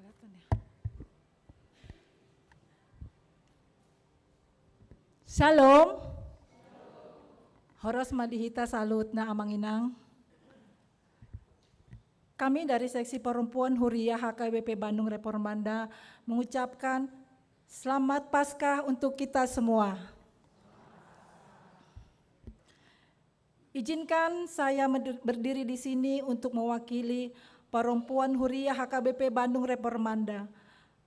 kelihatan ya. Shalom. Horos madihita salut na amang inang. Kami dari Seksi Perempuan Huriyah HKBP Bandung Reformanda mengucapkan selamat Paskah untuk kita semua. Izinkan saya berdiri di sini untuk mewakili Perempuan Huriyah HKBP Bandung Reformanda.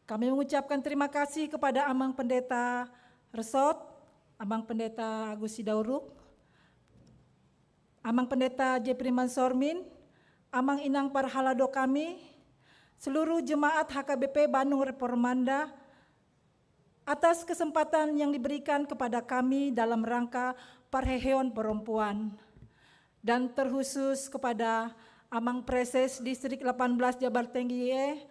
Kami mengucapkan terima kasih kepada Amang Pendeta Resot, Amang Pendeta Agus Sidauruk, Amang Pendeta Jepriman Sormin, Amang Inang Parhalado kami, seluruh jemaat HKBP Bandung Reformanda, atas kesempatan yang diberikan kepada kami dalam rangka Parheheon Perempuan, dan terkhusus kepada Amang Preses Distrik 18 Jabar Tenggiye,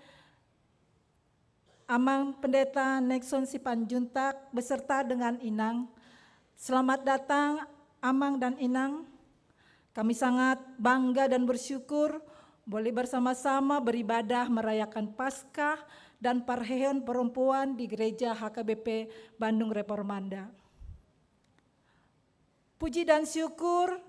Amang Pendeta Nexon Sipanjuntak beserta dengan Inang. Selamat datang Amang dan Inang. Kami sangat bangga dan bersyukur boleh bersama-sama beribadah merayakan Paskah dan Parheheon Perempuan di Gereja HKBP Bandung Reformanda. Puji dan syukur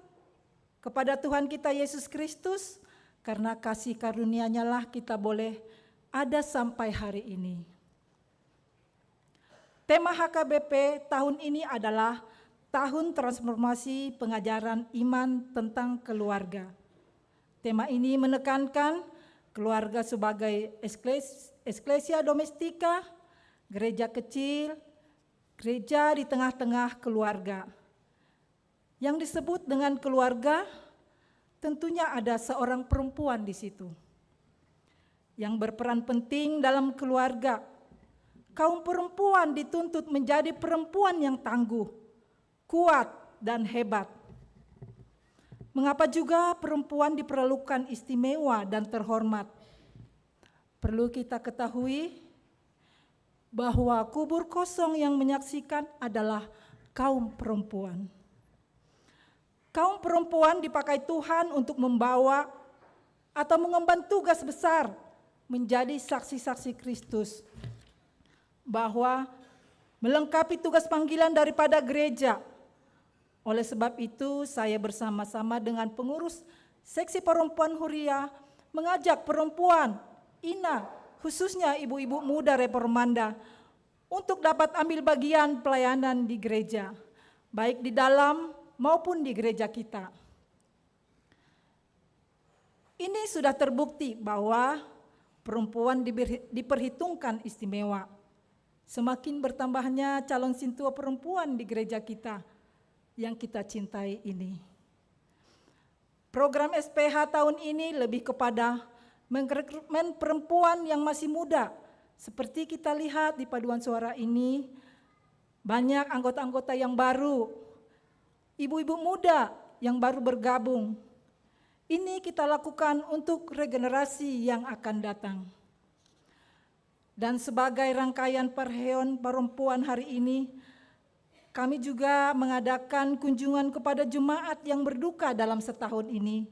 kepada Tuhan kita Yesus Kristus, karena kasih karunia-Nya lah kita boleh ada sampai hari ini. Tema HKBP tahun ini adalah Tahun Transformasi Pengajaran Iman tentang Keluarga. Tema ini menekankan keluarga sebagai eklesia domestika, gereja kecil, gereja di tengah-tengah keluarga. Yang disebut dengan keluarga, tentunya ada seorang perempuan di situ yang berperan penting dalam keluarga. Kaum perempuan dituntut menjadi perempuan yang tangguh, kuat, dan hebat. Mengapa juga perempuan diperlukan istimewa dan terhormat? Perlu kita ketahui bahwa kubur kosong yang menyaksikan adalah kaum perempuan. Kaum perempuan dipakai Tuhan untuk membawa atau mengemban tugas besar menjadi saksi-saksi Kristus, bahwa melengkapi tugas panggilan daripada gereja. Oleh sebab itu, saya bersama-sama dengan pengurus Seksi Perempuan Huriyah mengajak perempuan, Ina, khususnya ibu-ibu muda Reformanda, untuk dapat ambil bagian pelayanan di gereja, baik di dalam maupun di gereja kita. Ini sudah terbukti bahwa perempuan diperhitungkan istimewa. Semakin bertambahnya calon sintua perempuan di gereja kita yang kita cintai ini. Program SPH tahun ini lebih kepada merekrutmen perempuan yang masih muda. Seperti kita lihat di paduan suara ini, banyak anggota-anggota yang baru, ibu-ibu muda yang baru bergabung. Ini kita lakukan untuk regenerasi yang akan datang. Dan sebagai rangkaian Parheheon Perempuan hari ini, kami juga mengadakan kunjungan kepada jemaat yang berduka dalam setahun ini,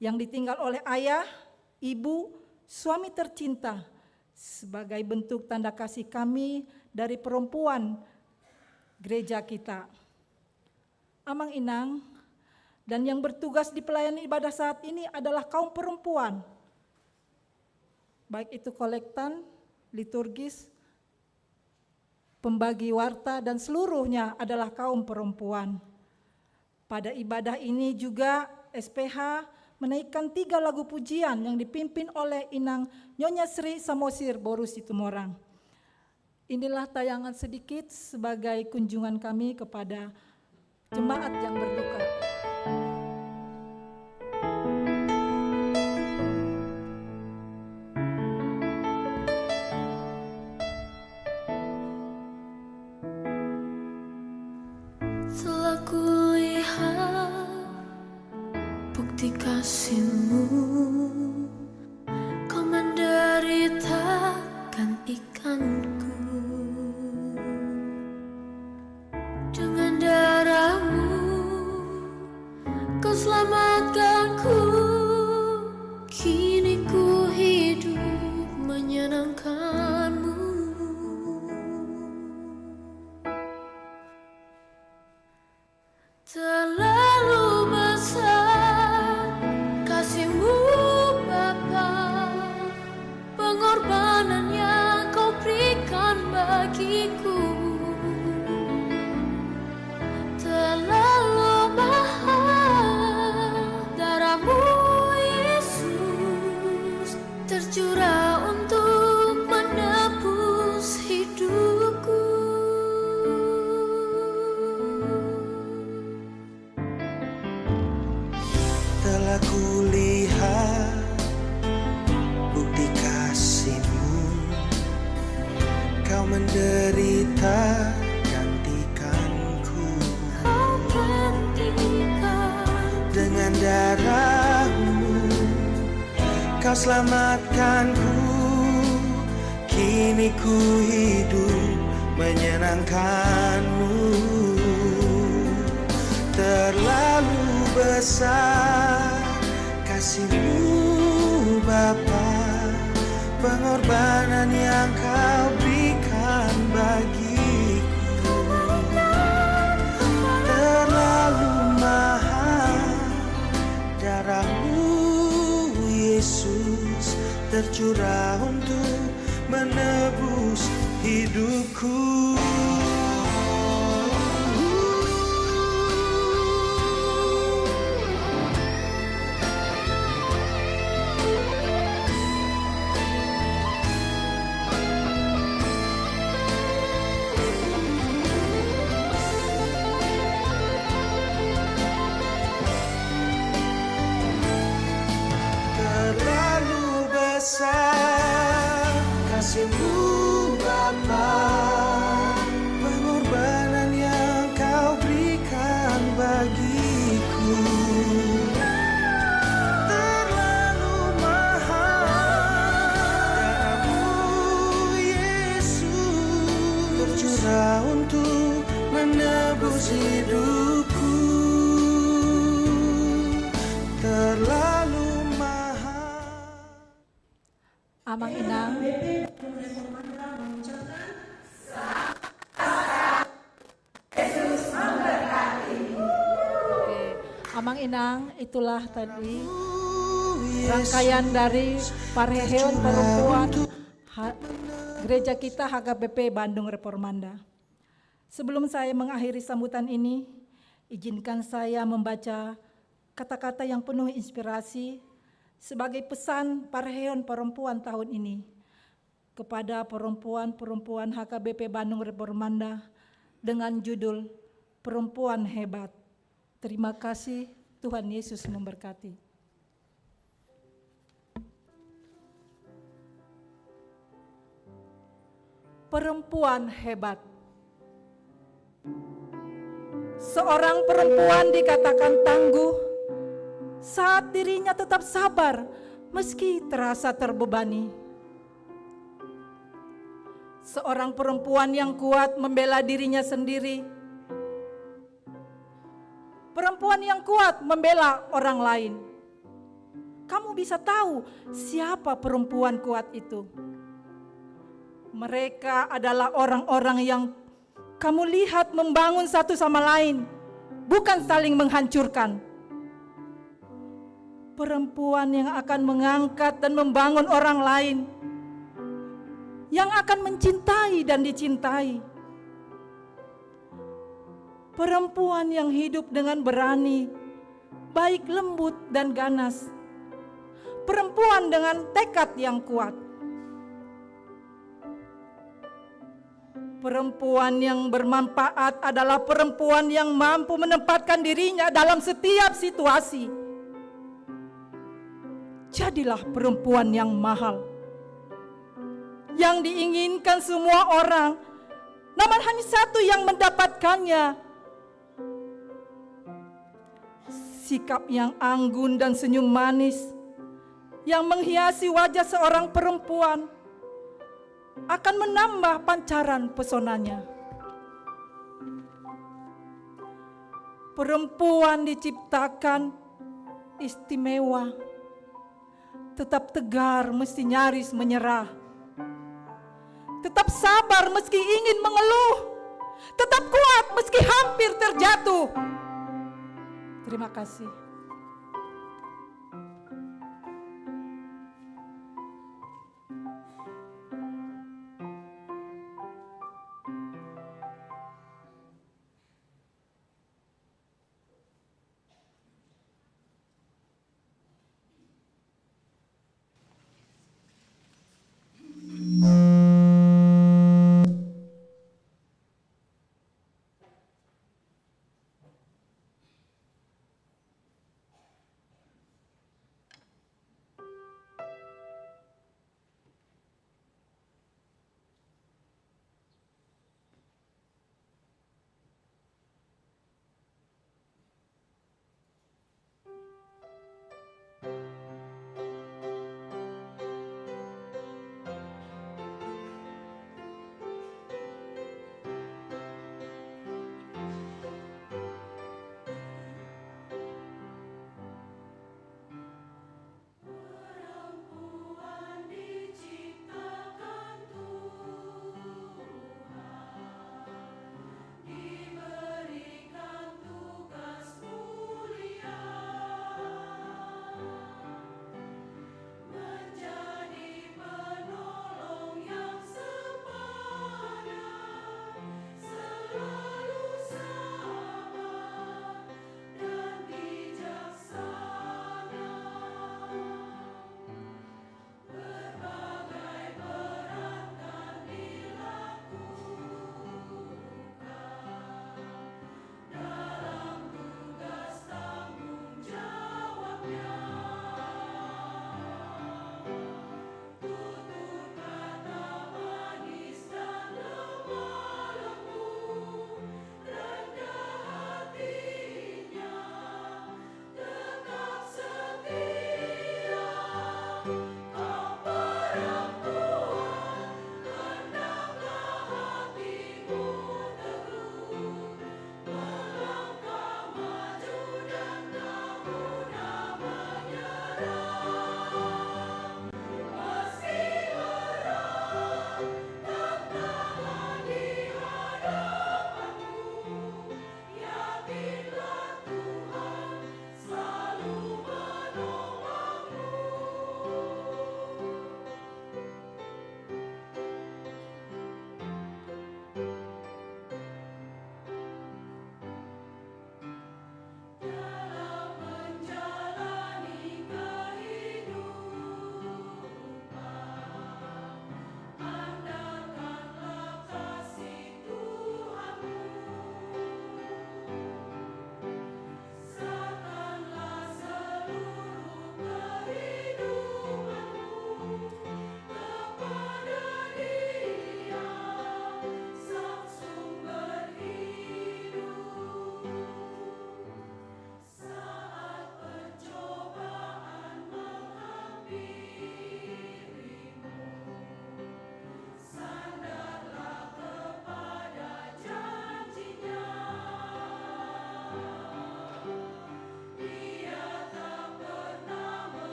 yang ditinggal oleh ayah, ibu, suami tercinta, sebagai bentuk tanda kasih kami dari perempuan gereja kita. Amang Inang, dan yang bertugas di pelayanan ibadah saat ini adalah kaum perempuan, baik itu kolektan, liturgis, pembagi warta, dan seluruhnya adalah kaum perempuan. Pada ibadah ini juga SPH menaikkan 3 lagu pujian yang dipimpin oleh Inang Nyonya Sri Samosir Boru Situmorang. Inilah tayangan sedikit sebagai kunjungan kami kepada jemaat yang berduka. Telah kulihat bukti kasih-Mu, Kau menderitakan ikanku. Dengan darah-Mu Kau selamatkanku. Kini ku hidup menyenangkan selamatkanku, kini ku hidup menyenangkanmu. Terlalu besar kasih-Mu Bapa, pengorbanan yang Kau berikan bagiku. Terlalu mahal darah-Mu Yesus tercurah untuk menebus hidupku. Terlalu besar kasih-Mu Bapa, pengorbanan yang Kau berikan bagiku. Terlalu mahal darah-Mu Yesus tercurah untuk menebus hidupku. Terlalu Amang Inang. Oke, Amang Inang, itulah tadi rangkaian dari Parheon Perempuan Gereja kita HKBP Bandung Reformanda. Sebelum saya mengakhiri sambutan ini, izinkan saya membaca kata-kata yang penuh inspirasi sebagai pesan Parheon Perempuan tahun ini kepada perempuan-perempuan HKBP Bandung Reformanda dengan judul Perempuan Hebat. Terima kasih, Tuhan Yesus memberkati. Perempuan hebat. Seorang perempuan dikatakan tangguh saat dirinya tetap sabar meski terasa terbebani. Seorang perempuan yang kuat membela dirinya sendiri. Perempuan yang kuat membela orang lain. Kamu bisa tahu siapa perempuan kuat itu. Mereka adalah orang-orang yang kamu lihat membangun satu sama lain, bukan saling menghancurkan. Perempuan yang akan mengangkat dan membangun orang lain, yang akan mencintai dan dicintai. Perempuan yang hidup dengan berani, baik lembut dan ganas. Perempuan dengan tekad yang kuat. Perempuan yang bermanfaat adalah perempuan yang mampu menempatkan dirinya dalam setiap situasi. Jadilah perempuan yang mahal, yang diinginkan semua orang, namun hanya satu yang mendapatkannya. Sikap yang anggun dan senyum manis yang menghiasi wajah seorang perempuan akan menambah pancaran pesonanya. Perempuan diciptakan istimewa, tetap tegar meski nyaris menyerah, tetap sabar meski ingin mengeluh, tetap kuat meski hampir terjatuh. Terima kasih.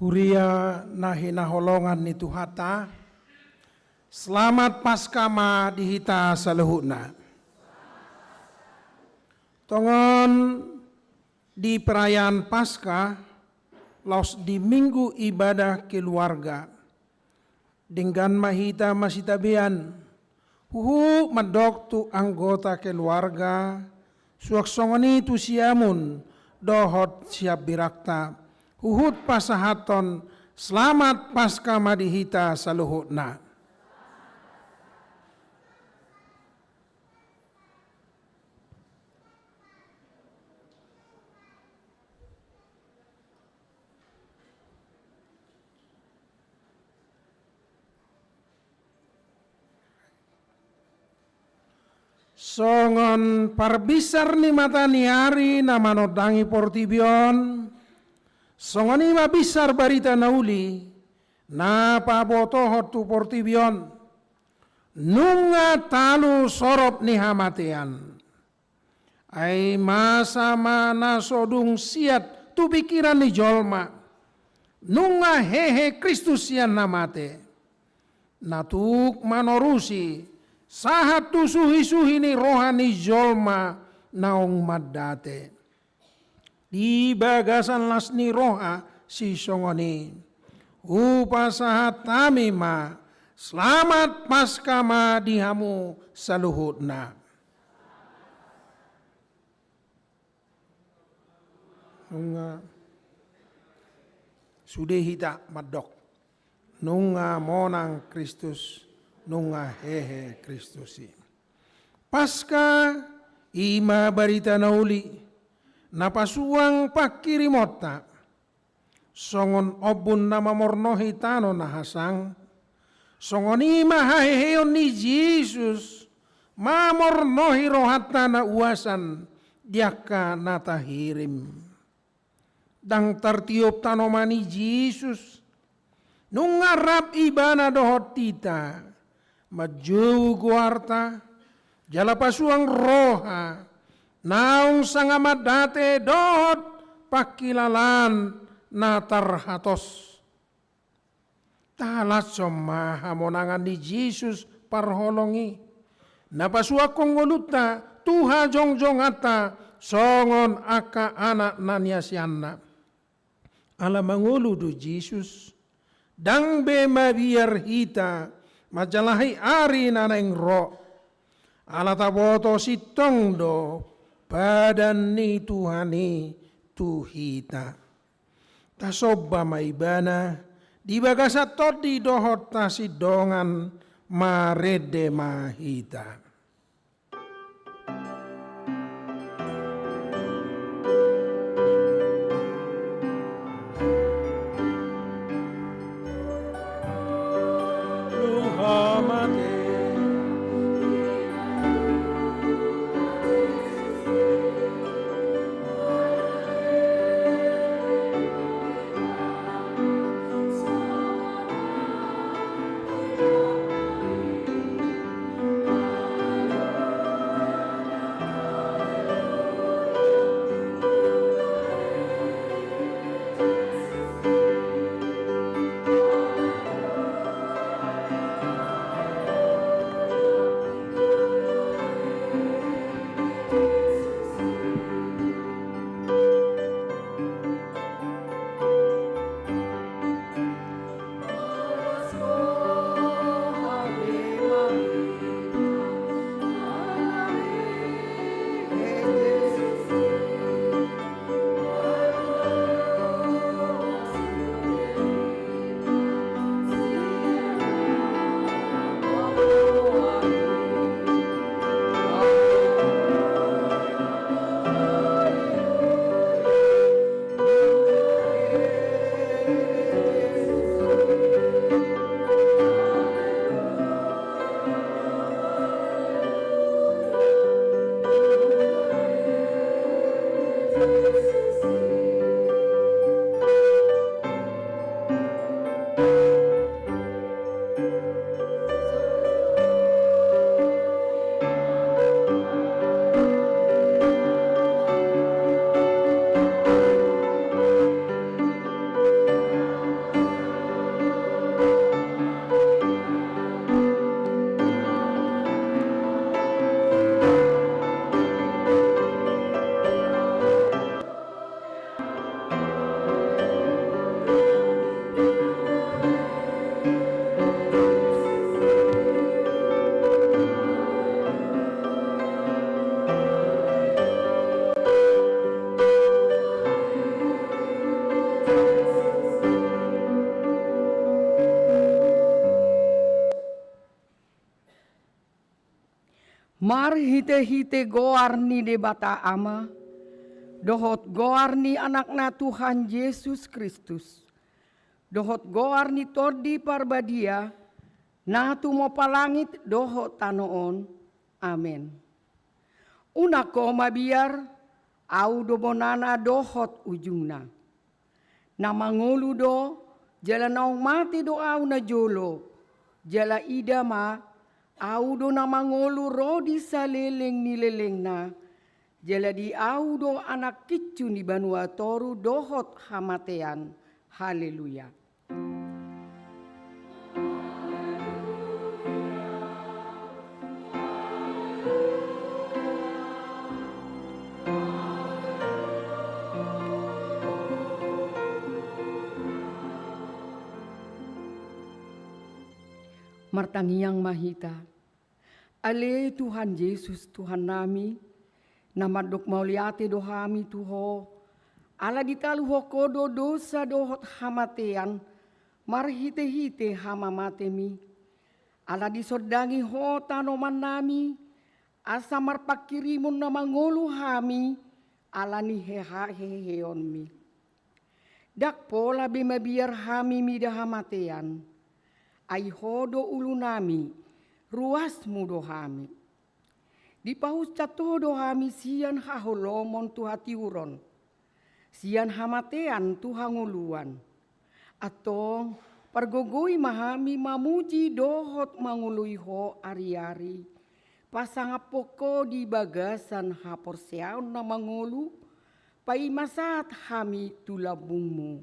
Huria nahi naholongan ni Tuhata, selamat Paskama dihita saluhutna. Tongon di perayaan Paskah, laos di minggu ibadah keluarga, dengan mahita masitabian, huhu madok tu anggota keluarga, suak songoni tu siamun, dohot siap birakta, huhut pasahaton, selamat Paskah madihita saluhutna. Songon parbisar ni mata ni hari na manodangi portibion, songoni mabisar barita nauli, na pabotohot tu portibion, nunga talu sorot ni hamatean. Ay masa mana sodung siat tu pikiran ni jolma, nunga hehe Kristus yan namate, natuk manorusi, sahat tu suhi-suhi ni rohani jolma naong madate. Di bagasan las ni roha si songoni. Upasahat tamima, selamat Paskama dihamu saluhutna. Nunga sudehita madok. Nunga monang Kristus. Nunga hehe Kristusi. Paskah ima barita nauli, napasuang pakirimota, songon obun na mamornohi tano nahasang, songon ima haheheon ni Jesus, mamornohi rohata na uasan, diaka natahirim. Dang tartiop tanomani Jesus, nung ngarap ibana dohot tita, maju guarta, jala pasuang roha, naung sangamat date dohot pakilalan na tarhatos. Talat somma hamonangan ni Jesus parholongi, napasua kongoluta tuha jongjong ata songon aka anak nanyasyanna. Ala mangulu du Jesus, dang be mabiar hita, majalahi ari naneng ro, ala taboto sitong do, badan ni Tuhani tuhita. Tasoba maibana, di bagasat todi dohot tasidongan marede mahita. Mar hite-hite goarni de bata ama, dohot goarni anakna Tuhan Yesus Kristus. Dohot goarni tordi parbadia, na tumo palangit dohot tanoon. Amen. Unako mabiar, au do bonana dohot ujungna. Na mangulu do, jala naong mati do au na jolo, jala ida ma, au do na mangulu rodi saleleng nileleng na, jala di au do anak kicu ni banua toru dohot hamatean. Haleluya. Martangiang mahita, ale Tuhan Yesus Tuhan nami, namadok mauliate dohami Tuho, ala ditalu hokodo dosa dohot hamatean, marhite-hite hama matemi, ala disodangi ho tanoman nami, asa marpakirimun na mangulu hami, ala ni heheonmi. Dak pola bimabiar hami mida hamatean, ai hodo ulu nami, ruas mudo hami. Di paus catodo hami sian haholomon tuhatiuron, sian hamatean tuhanguluan. Atong pargogoi mahami mamuji dohot mangului ho ari-ari, pasangapoko di bagasan haporseaon na mangulu, paimasat hami tulabungmu.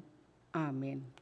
Amen.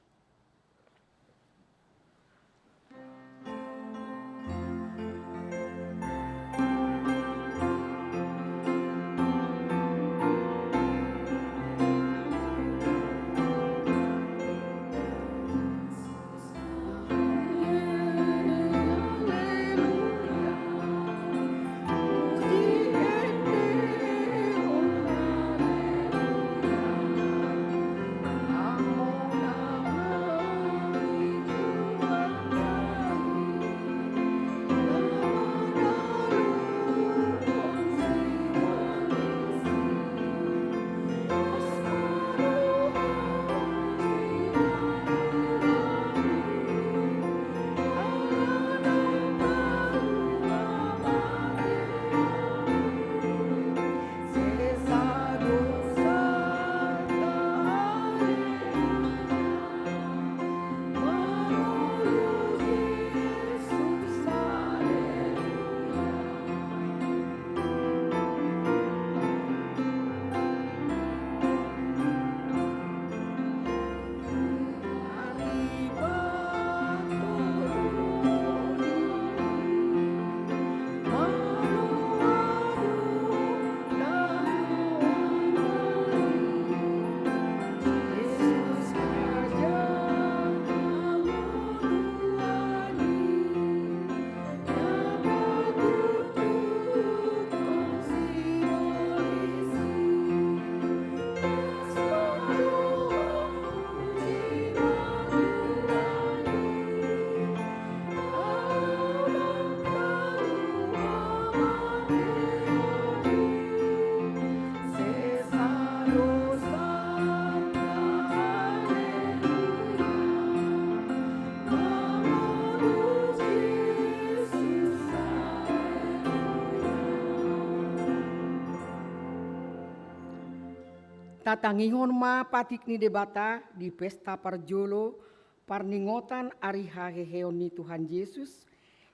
Tatangihon ma patik ni debata di pesta parjolo parningotan ari haheheon ni Tuhan Yesus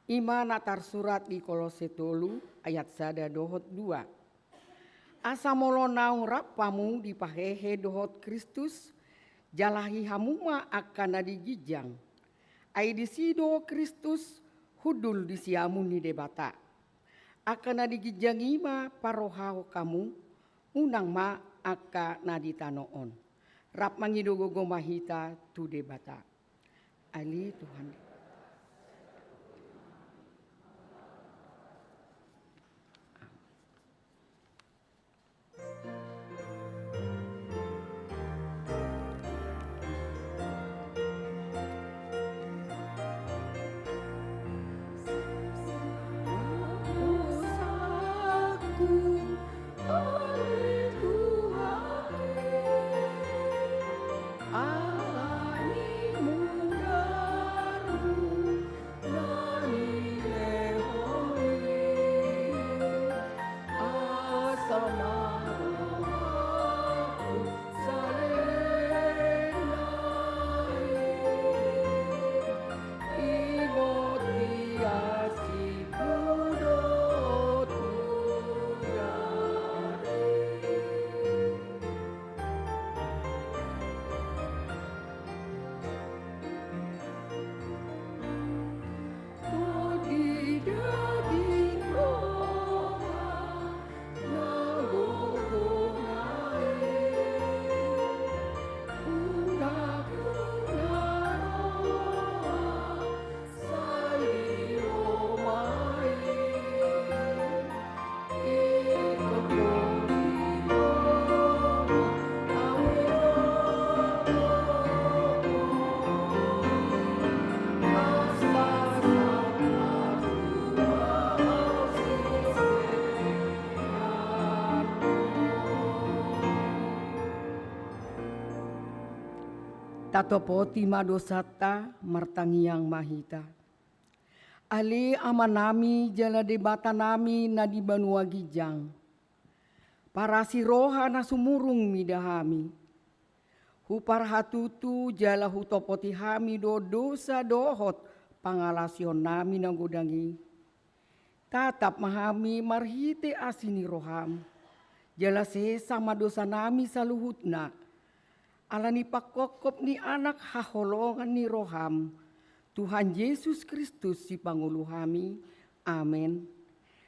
ima natar surat di Kolose 3 ayat 1 dohot 2. Asa molo naung rapamu di pahehe dohot Kristus jalahi hamuma akan digijang. Ai disido Kristus hudul disiamu ni debata. Akan digijang ima parohao kamu unang ma aka naditanoon. Rap mangidogogo mahita tu debata. Ali Tuhan. Dosa Tatopoti madosata martangiang mahita. Ali amanami jala debata nami na di Banua Gijang. Para siroha na sumurung midahami. Hupar hatutu jala hutopoti hami do dosa dohot pangalasion nami nang gudangi. Tatap mahami marhite asini roham. Jala sama dosa nami saluhutna. Alani pakokop ni anak haholongan ni roham. Tuhan Yesus Kristus si pangulu kami. Amin.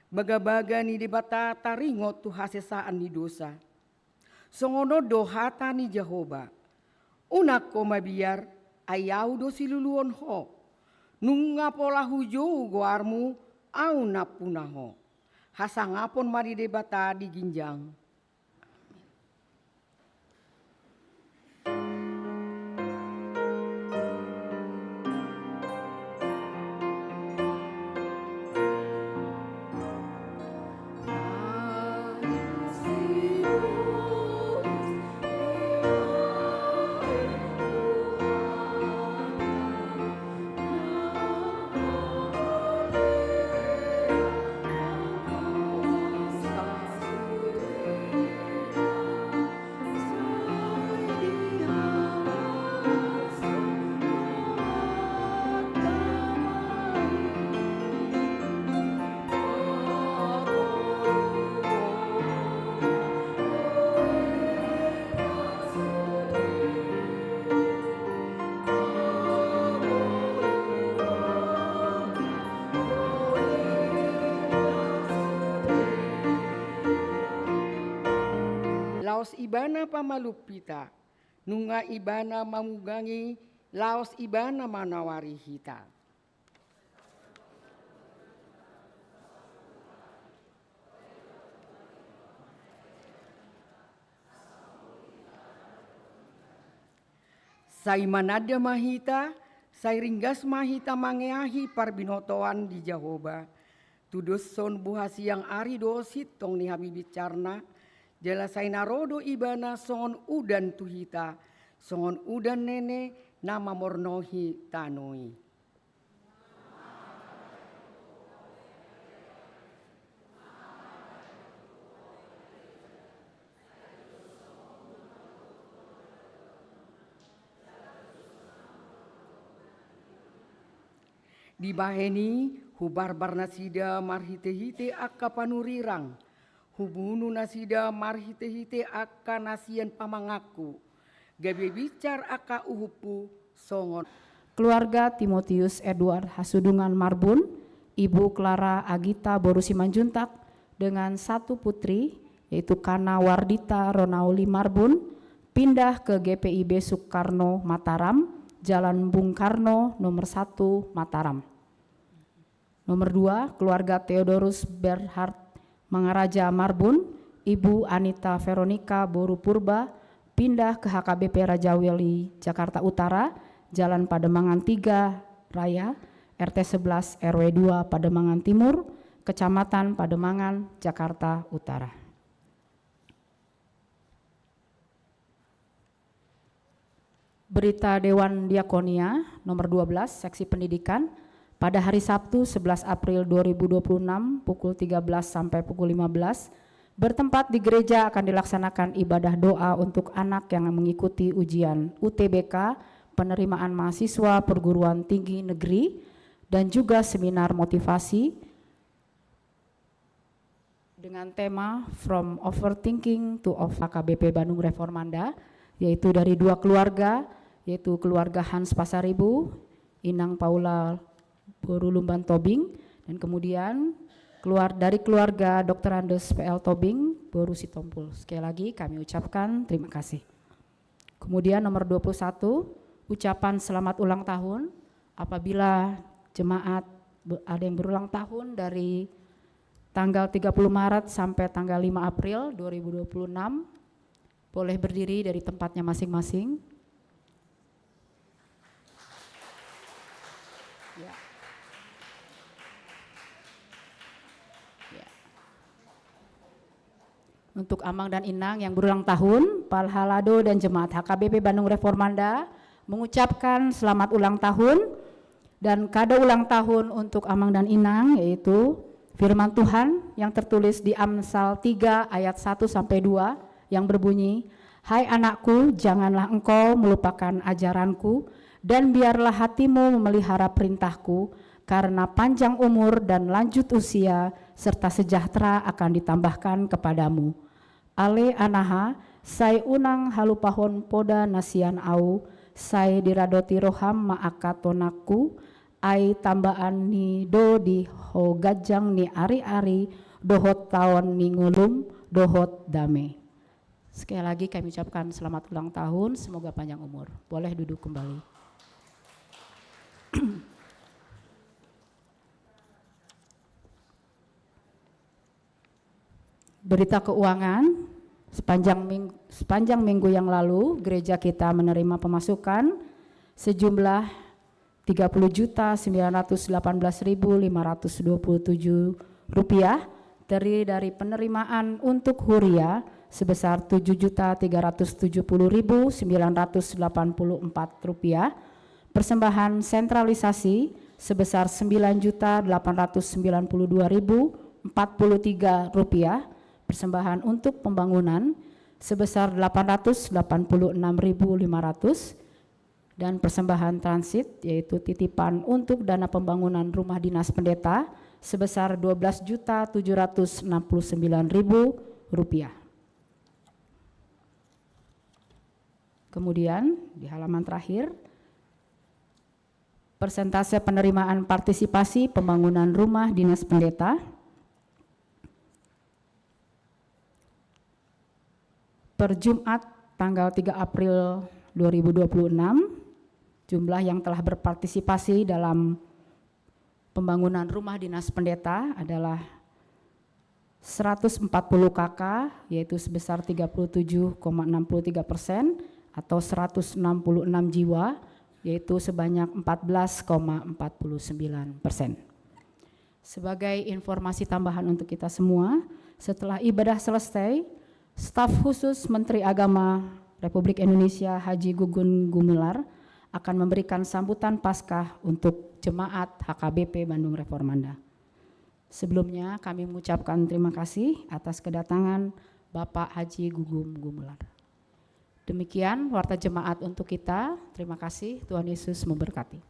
Baga-baga ni debata taringot tu hasesaan ni dosa. Songono dohata ni Jehovah. Unak ko mabiar ayaw do siluluon ho. Nunga pola hujo goarmu au napunaho. Hasangapon mari debata di ginjang. Laos ibana pamalupita, nunga ibana mamugangi, laos ibana manawari hita. Sai manada mahita, sai ringgas mahita mangeahi parbinotoan di Jehovah. Tudus son buhasi yang ari dosit tong ni habibit carna. Jala sai narodo ibana songon udan tuhita, songon udan nene nama mornohi tanoi. Di baheni hubarbar nasida marhite-hite akka panurirang. Hubunu nasida marhite-hite akka nasian pamangaku. Gabe bicar akka uhupu songon. Keluarga Timotius Edward Hasudungan Marbun, Ibu Clara Agita Boru Simanjuntak dengan satu putri yaitu Kana Wardita Ronauli Marbun pindah ke GPIB Soekarno Mataram, Jalan Bung Karno nomor 1 Mataram. Nomor 2, keluarga Theodorus Berhard Mangaraja Marbun, Ibu Anita Veronica Boru Purba pindah ke HKBP Raja Weli Jakarta Utara, Jalan Pademangan 3 Raya, RT 11 RW 2 Pademangan Timur, Kecamatan Pademangan, Jakarta Utara. Berita Dewan Diakonia nomor 12 Seksi Pendidikan pada hari Sabtu 11 April 2026 pukul 13 sampai pukul 15 bertempat di gereja akan dilaksanakan ibadah doa untuk anak yang mengikuti ujian UTBK penerimaan mahasiswa perguruan tinggi negeri dan juga seminar motivasi dengan tema From Overthinking to HKBP Bandung Reformanda, yaitu dari 2 keluarga, yaitu keluarga Hans Pasaribu, Inang Paula Boru Lumban Tobing, dan kemudian dari keluarga Dr. Andes PL Tobing Boru Sitompul. Sekali lagi kami ucapkan terima kasih. Kemudian nomor 21, ucapan selamat ulang tahun apabila jemaat ada yang berulang tahun dari tanggal 30 Maret sampai tanggal 5 April 2026 boleh berdiri dari tempatnya masing-masing. Ya. Ya. Untuk Amang dan Inang yang berulang tahun, Palhalado dan Jemaat HKBP Bandung Reformanda mengucapkan selamat ulang tahun dan kado ulang tahun untuk Amang dan Inang, yaitu firman Tuhan yang tertulis di Amsal 3 ayat 1 sampai 2 yang berbunyi, "Hai anakku, janganlah engkau melupakan ajaranku dan biarlah hatimu memelihara perintahku, karena panjang umur dan lanjut usia serta sejahtera akan ditambahkan kepadamu. Ale anaha, sai unang halupahon poda nasian au, sai diradoti roham maakatonaku, ai tambaan ni do di ho gajang ni ari-ari, dohot tahun ni ngulum, dohot dame." Sekali lagi kami ucapkan selamat ulang tahun, semoga panjang umur. Boleh duduk kembali. Berita keuangan, sepanjang minggu yang lalu gereja kita menerima pemasukan sejumlah 30.918.527 rupiah, terdiri dari penerimaan untuk huria sebesar 7.370.984 rupiah, persembahan sentralisasi sebesar 9.892.043 rupiah, persembahan untuk pembangunan sebesar 886.500, dan persembahan transit yaitu titipan untuk dana pembangunan rumah dinas pendeta sebesar 12.769.000 rupiah. Kemudian di halaman terakhir, persentase penerimaan partisipasi pembangunan rumah dinas pendeta per Jumat tanggal 3 April 2026, jumlah yang telah berpartisipasi dalam pembangunan rumah dinas pendeta adalah 140 KK, yaitu sebesar 37,63% atau 166 jiwa, yaitu sebanyak 14,49%. Sebagai informasi tambahan untuk kita semua, setelah ibadah selesai, staf khusus Menteri Agama Republik Indonesia Haji Gugun Gumelar akan memberikan sambutan Paskah untuk jemaat HKBP Bandung Reformanda. Sebelumnya kami mengucapkan terima kasih atas kedatangan Bapak Haji Gugun Gumelar. Demikian warta jemaat untuk kita. Terima kasih, Tuhan Yesus memberkati.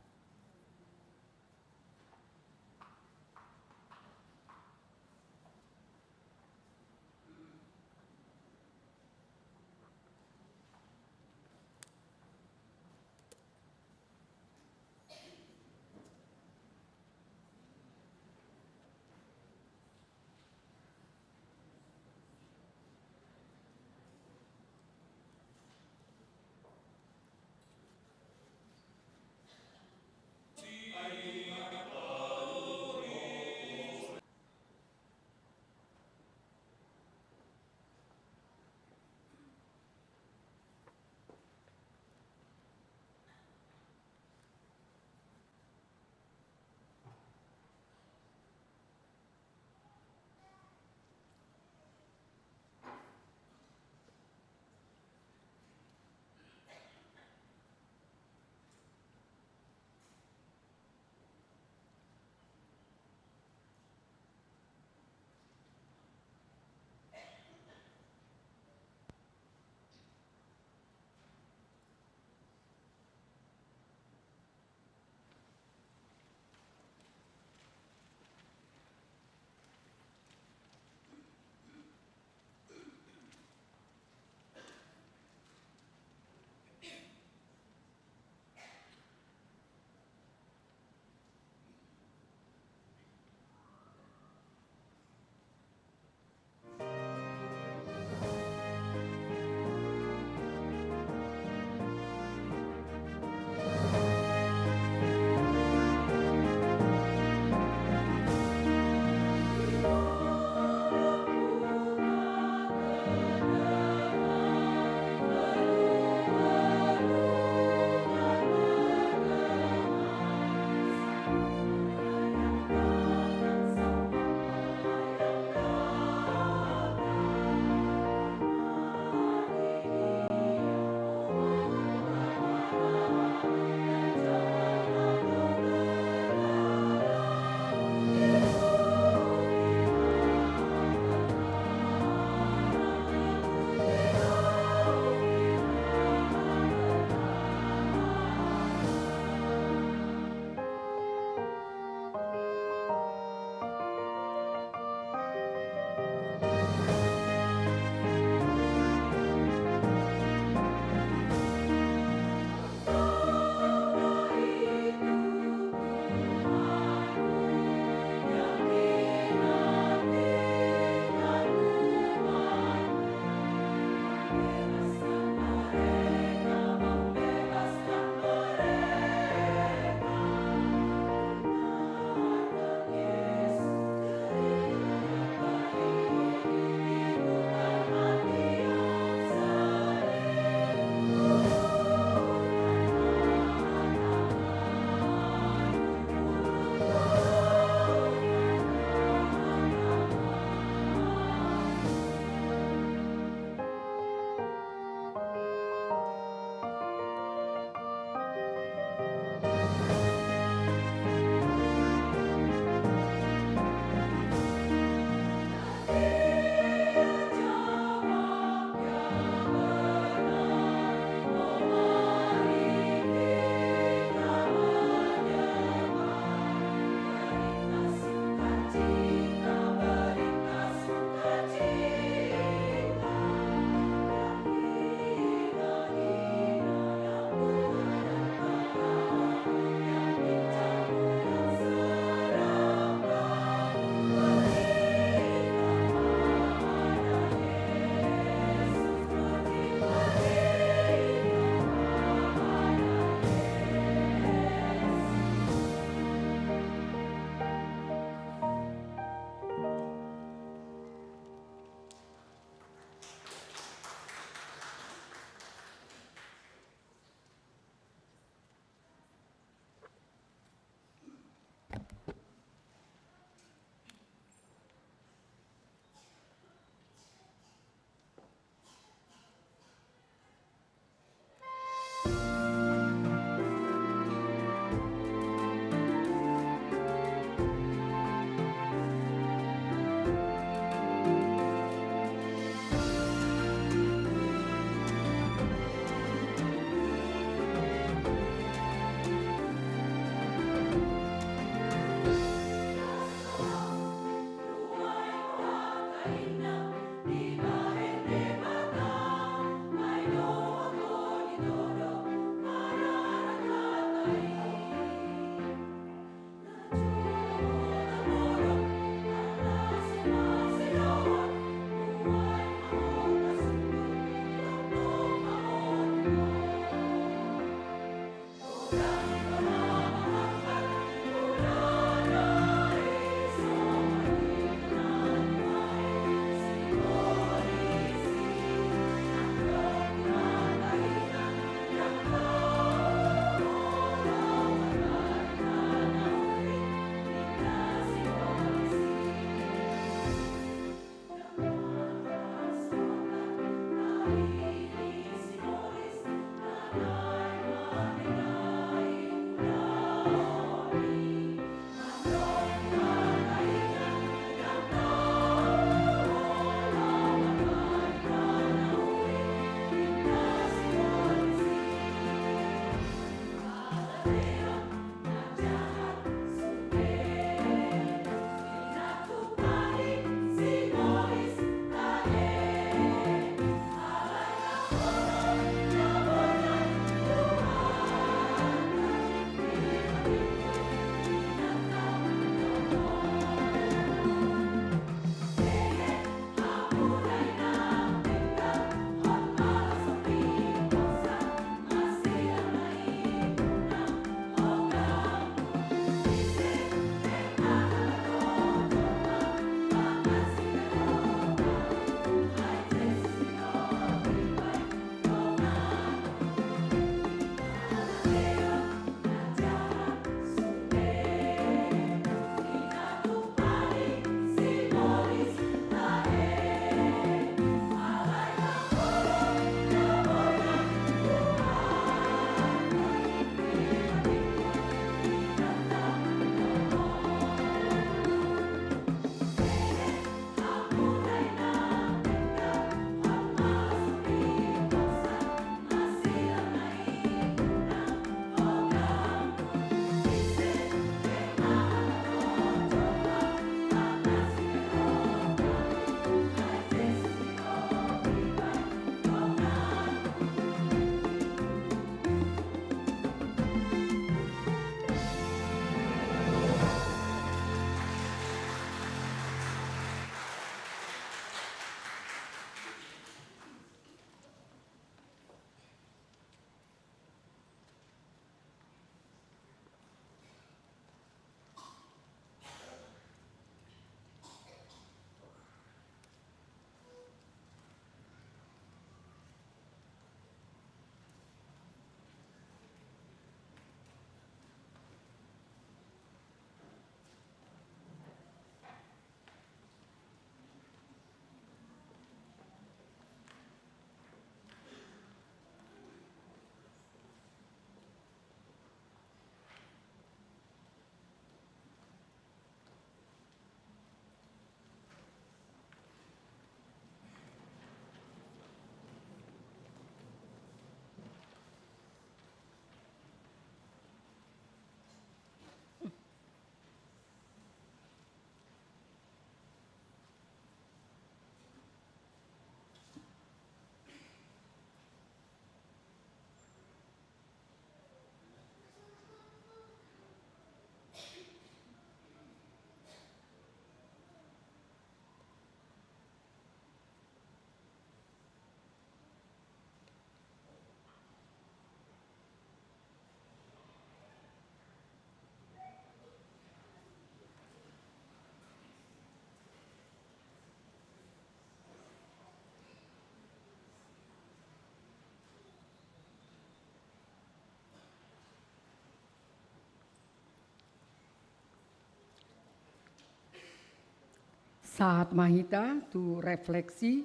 Saat mahita tu refleksi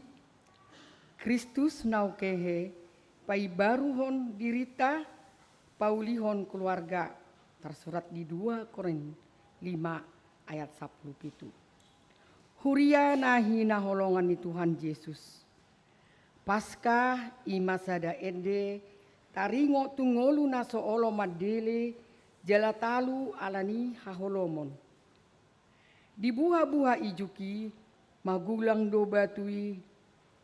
Kristus naukehe pai baruhon dirita paulihon keluarga tersurat di 2 Korintus 5 ayat 10 Huria nahi naholongan ni Tuhan Yesus. Paskah ima sada ende taringo tungolu naso olo madele jalatalu alani haholomon. Di buha-buha ijuki magulang do batui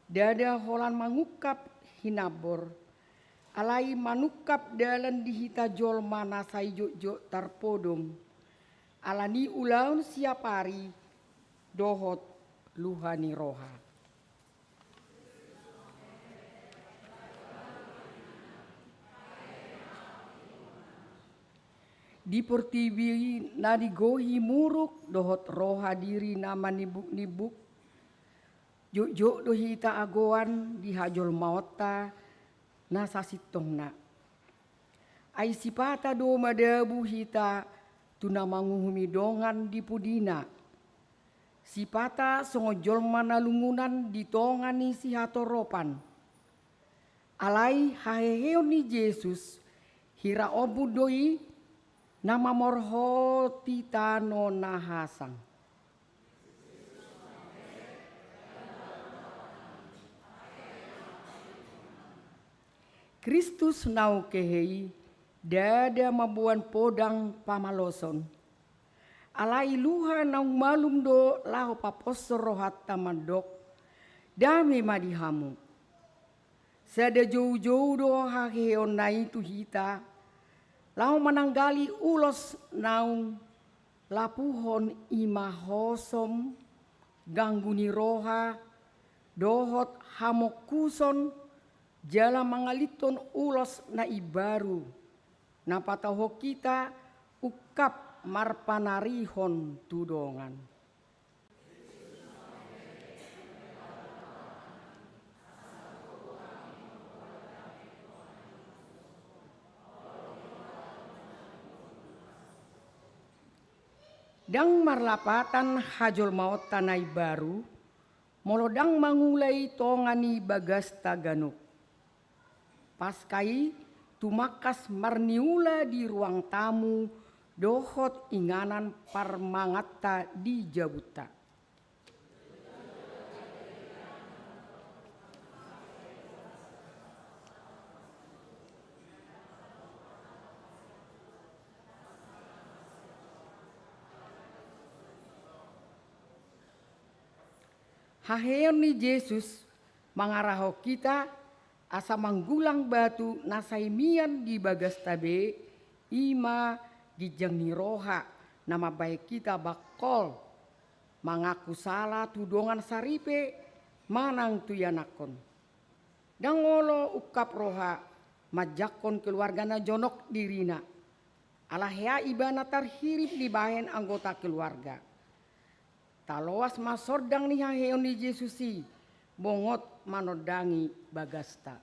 dada holan mangukap hinabor. Alai manukap dalan dihita jol mana saijo tarpodom. Alani ulaun siapari dohot luhani roha. Di pertiwi nadigohi muruk dohot roha diri nama nibuk-nibuk. Juk dohita agoan dihajol maota nasa sitongna. Ai sipata do madabu hita tuna manguhumi dongan di pudina. Sipata songojol manalungunan di tongani si hatoropan. Alai haheheon ni Yesus hira obu doi nama morhoti tano nahasang. Kristus nau kehei dada mabuan podang pamaloson. Alai luha nau malum do lahu paposo rohat tamandok dame madihamu. Sada jauh-jauh do hakeon nai tu hita. Lau mananggali ulos naung lapuhon imahosom gangguni roha dohot hamokuson jala mangaliton ulos na ibaru napataho kita ukap marpanarihon tudongan. Dang marlapatan hajol maot tanai baru, molodang mangulai tongani bagas taganuk. Paskai tumakas marniula di ruang tamu dohot inganan parmangata di jabuta. Haheon ni Yesus mangaraho kita asa manggulang batu nasaimian di bagas tabe ima dijengni roha nama baik kita bakol mangaku salah tudongan saripe manang tuyanakon. Dangolo ukap roha majakon keluargana jonok dirina. Alahya ibana terhirip di bahen anggota keluarga. Taloas masordang ni haheon ni Yesusi bongot manodangi bagasta.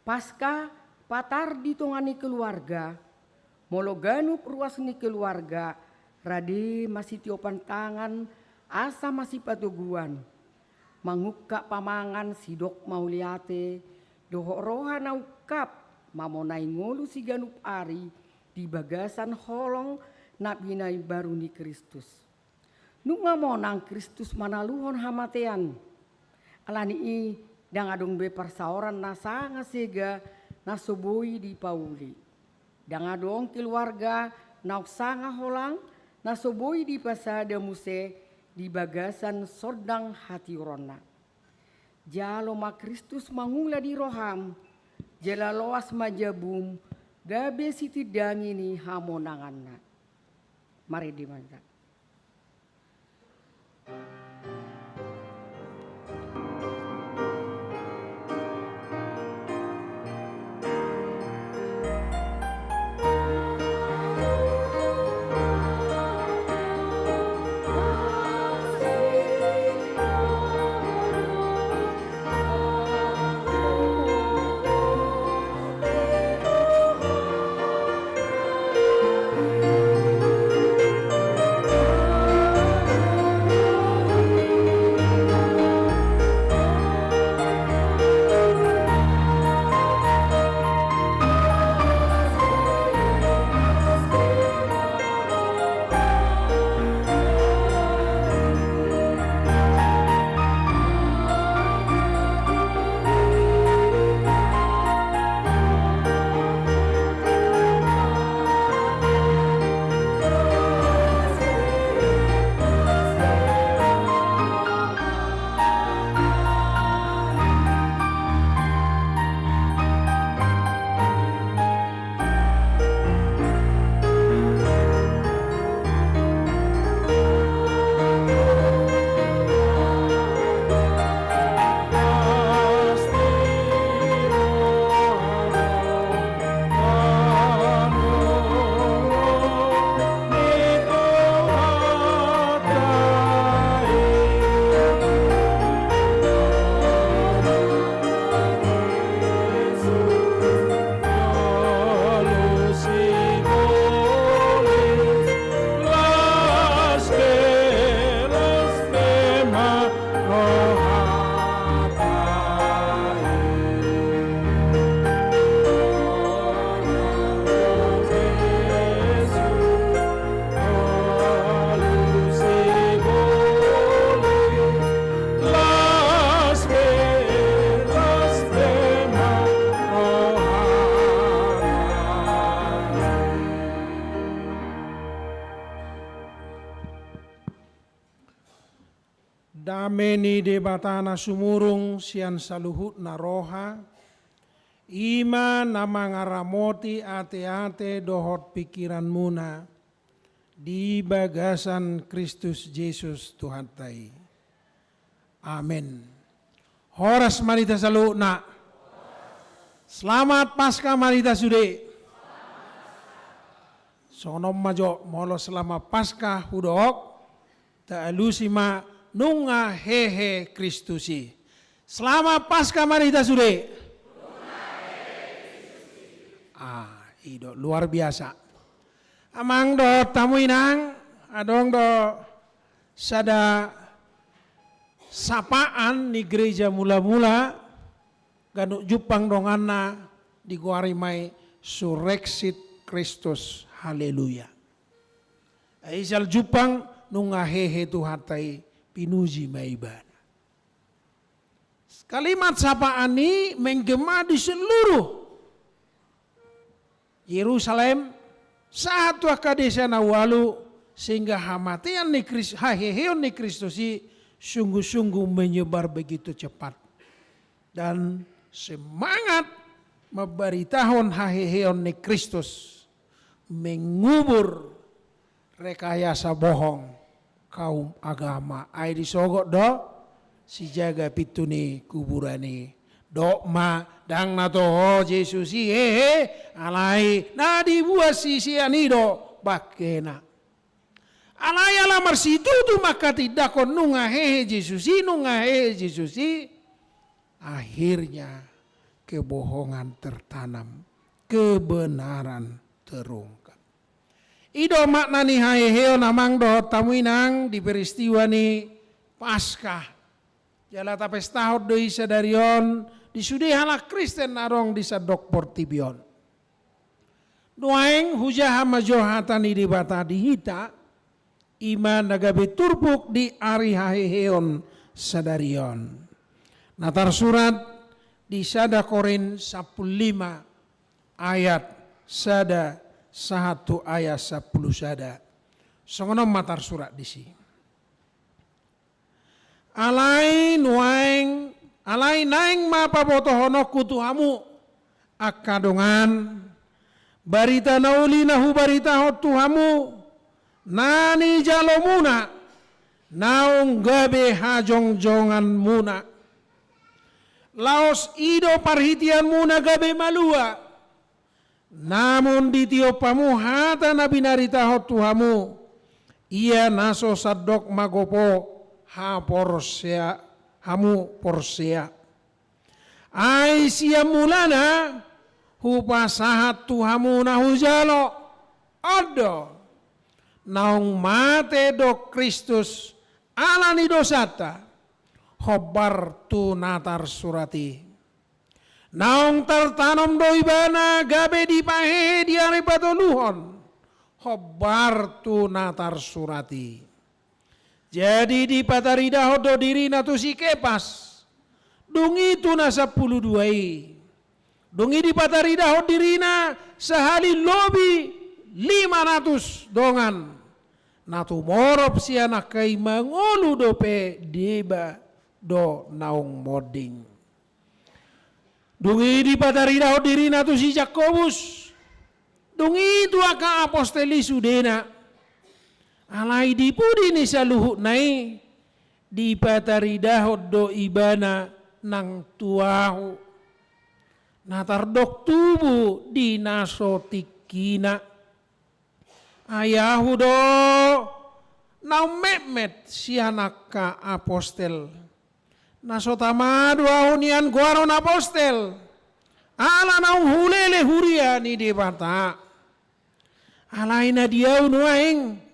Pasca patar ditongani keluarga, mologanup ruas ni keluarga, rade masih tiopan tangan, asa masih patuguan. Mangukak pamangan sidok mauliate, doho roha naukap, mamonai ngolu si ganup ari, di bagasan holong napinai baru ni Kristus. Nunga monang Kristus manaluhon hamatean, alani i dang adong be parsaoran nasa ngasega nasoboi di pauli. Dang adong keluarga nausanga holang nasoboi di pasada muse di bagasan sordang hati rona. Jalo ma Kristus mangula di roham, jala loas majabum, gabe siti dangini hamonanganna. Mari dimanja. dameni debatana sumurung sian saluhut na roha, ima nama ngaramoti ate-ate dohot pikiran muna, di bagasan Kristus Yesus Tuhan tai. Amin. Horas marita salu na. Selamat Paskah marita sude. Sonom majo molo selama Paskah hudok ta alusima nunga hehe Kristusi. Selamat Paskah marita sude. Ido luar biasa. Amang do tamu inang adong do sada sapaan ni gereja mula-mula ganuk jupang donganna di guarimai surexit Kristus. Haleluya. Aisal jupang nunga hehe tuhatai pinuji maibana. Kalimat sapaan ini menggema di seluruh Yerusalem satu akadesa nawalu sehingga hamatian ni Kristus, haheheon ni Kristus sungguh-sungguh menyebar begitu cepat dan semangat memberitahuan haheheon ni Kristus mengubur rekayasa bohong kaum agama. Ai disogok do si jaga pituni kuburani dokma dang nato Yesus hehe alai na dibuat si sianido bakena alai alamar situ tu maka tidak kon nunga hehe Yesus akhirnya kebohongan tertanam, kebenaran terungkap. Ido makna ni haeheo namang do tamuinang di peristiwa ni Paskah. Jala tapes tahun do isa darion di sudi halak Kristen narong di sadok portibion. Doaeng hujaha majohatani di bata dihita iman nagabe turbuk di ari haeheon sadarion. Natar surat di sada Korin 15 ayat sada 1 ayat 10 sada. Songono matar surat di sini. Alai naing mapabotohono kutuhamu akadongan barita nauli nahu barita hotuhamu nani jalomuna naung gabe hajong-jongan muna laos ido parhitian muna gabe malua namun ditiopamu hata nabi narita hotuhamu ia naso sadok magopo ha porsea hamu porsea ai sia mulana hupasahat tuhamu nahujalo odo naung mate do Kristus alani dosata hobar tu natar surati naung tertanam do ibana gabe dipahe diare patoluhon hobar tu natar surati. Jadi di patarida hodo diri natu si kepas. Dungi tu na 12 Dungi di patarida hodo dirina sehali lobi 500 dongan. Natu morop si anak kai mangolu dope deba do naung moding. Dungi di patarida hodo dirina tu si Jakobus. Dungi tu aka aposteli sudena. Alai dipudi ni saluhut nai di pataridahod do ibana nang tuahu natardok tubu di nasotikina ayahu do nau memet si anak ka apostel nasotamadu ahunian guaron apostel ala nau hulele huria ni debata alai na diau nuaing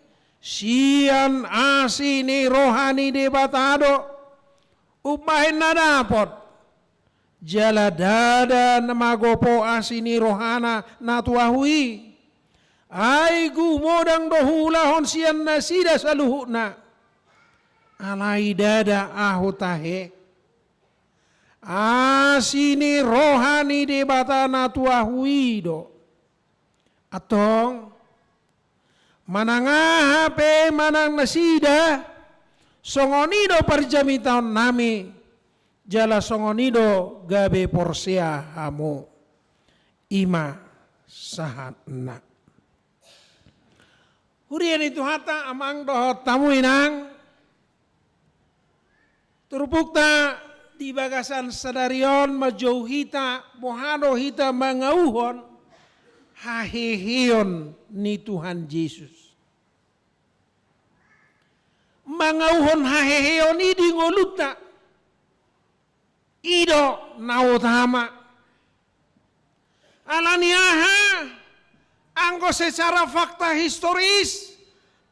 sian asini rohani debatado upahin na dapot jala dada namagopo asini rohana natuahui ai gumodang dohulahon sian nasida saluhuna alai dada ahutahe asini rohani debata natuahui do atong manang hape manang nasida songonido parjamitan nami jala songonido gabe porsea hamu ima sahatna. Hurian itu hata amang dohot tamu inang turupukta di bagasan sadarion majauhita mohado hita mangauhon haheheon ni Tuhan Yesus. Mangauhon haheheon ni di ngoluta ido nautama alaniaha anggo secara fakta historis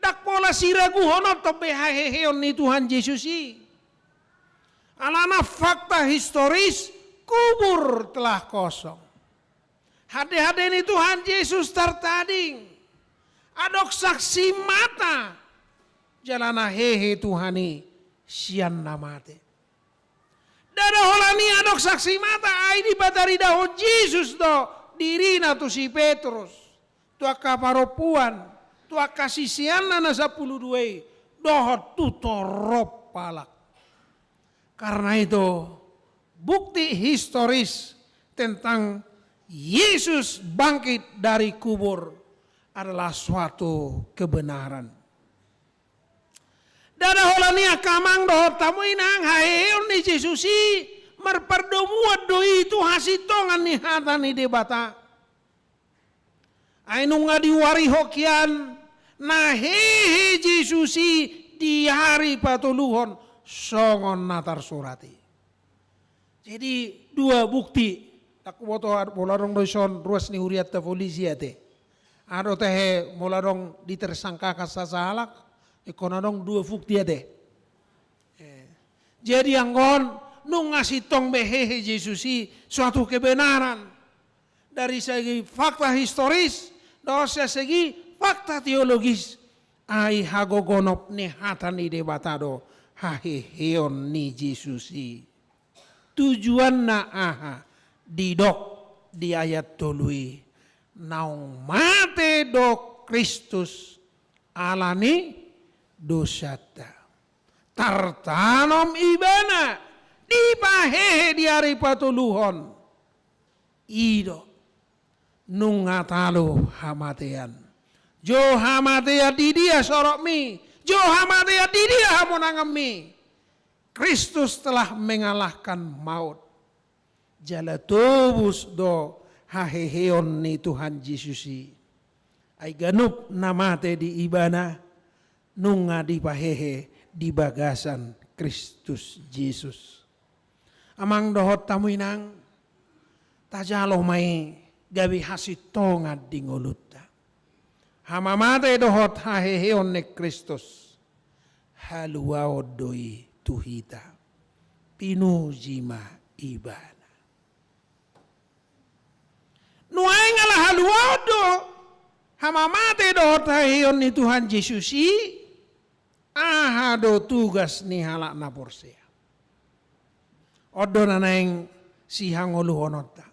dak pola siragu honot tobe haheheon ni Tuhan Yesus i. Alana fakta historis kubur telah kosong. Hade-hade ni Tuhan Yesus tertading. Adok saksi mata jalana hehe Tuhani sian namate. Dada holani adok saksi mata ai di batari daho Yesus do dirina tu si Petrus. Tua kaparopuan, tua kasisian na 12 dohot tutorop palak. Karena itu bukti historis tentang Yesus bangkit dari kubur adalah suatu kebenaran. Dada holania kamang dohot tamu inang haeon ni Yesusi merperdomuat doi itu hasitongan ni hata ni debata. Ainu ngadi wari hokian nah hehe Yesusi di hari patuluhon songon natar surati. Jadi dua bukti tak boto molarong doison ruas ni huriat ta polisi ate. Ado teh molarong ditersangka kasasalak ikonadong dua bukti ate. Jadi anggon nung ngasih tong behehe Yesusi suatu kebenaran dari segi fakta historis, dari segi fakta teologis. Ai hagogonop ni hatani debatado haheheon ni Yesusi. Tujuan na aha didok di ayat tului naung mate do Kristus alani dosata tartanom ibana di pahehe di hari patuluhon ido nungatalo hamatean jo hamatea di dia sorok mi jo hamatea di dia hamonangam mi. Kristus telah mengalahkan maut. Jala tobus do haheheon ni Tuhan Yesusi. Ai ganup namate di ibana nunga di pahehe di bagasan Kristus Yesus. Amang dohot tamu inang tajalo mai gabi hasitonga di ngolutta. Hamamate dohot haheheon ni Kristus. Haluao doi tuhita pinujima ibana. Nuay ngalah haluado hamamate do tahiyon ni Tuhan Yesusi ahado tugas ni halak na porsea. Odo na naeng sihang uluhonota.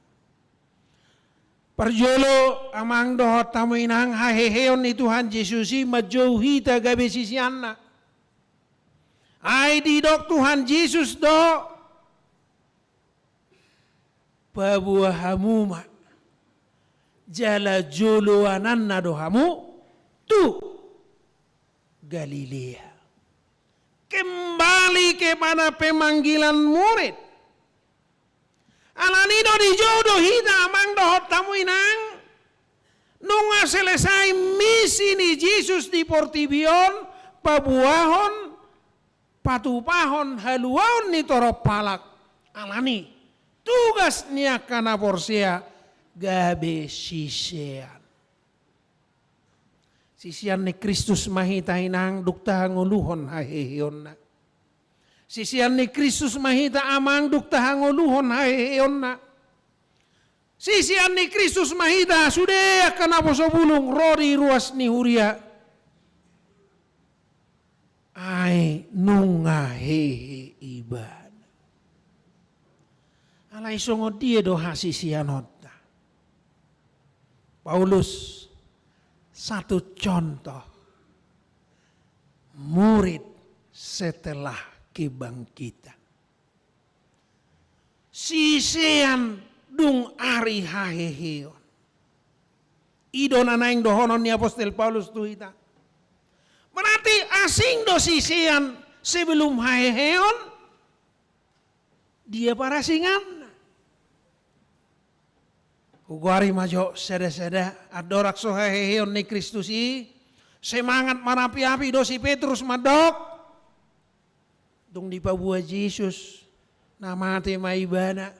Parjolo amang dohot tamu inang haheheon ni Tuhan Yesusi majauhi tagabe sisianna. Ai di dok Tuhan Yesus do pabuah hamuma jala joloanan na do hamu tu Galilea. Kembali kepada pemanggilan murid. Alanido di jodoh hita amang dohot tamu inang nunga selesai misi ni Yesus di Portibion pabuahon patupahon haluaon ni torop palak alani tugas niya kana porsea gabe sisian. Sisian ni Kristus mahita inang dukta nguluhon haheheon na. Sisian ni Kristus mahita amang dukta nguluhon haheheon na. Sisian ni Kristus mahita sudah kana posobulung rodi ruas ni huria. Ai nunga hehe iban. Alai songo dia do hasisianota. Paulus satu contoh murid setelah kebangkitan. Sisean dung ari haheheon. Ido nanaing dohonon ni Apostel Paulus tu ita. Berarti asing do sisean sebelum haheheon, dia parasingan. Kuguari majo seda-seda adorak so haheheon ni Kristus i. Semangat marapi-api do si Petrus madok. Dung dipabuah Yesus. Nama te maibana.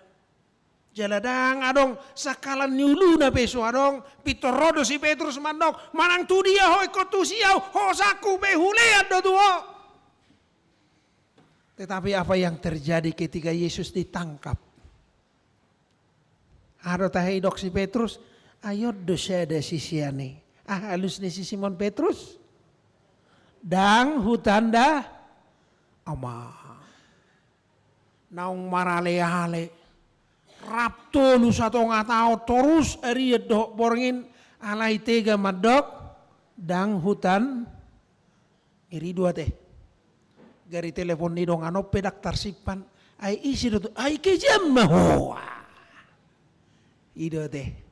Jaladang adong sakalan niulu na peso adong. Pitorodo si Petrus madok. Manang tu dia hoi kotu siau. Ho saku behuleat do tuho. Tetapi apa yang terjadi ketika Yesus ditangkap? Ado tahe dok si Petrus. Ayo dosa ada sisiane. Halus ni si Simon Petrus. Dang hutanda ama. Naung marale-hale. Rapto lu satu ngatao terus ariet dok borngin alai tega madok. Dang hutan. Iri dua teh. Gari telepon ni dong ano pedak tarsipan. Ai isi do ai kejam mahoa. Ido teh.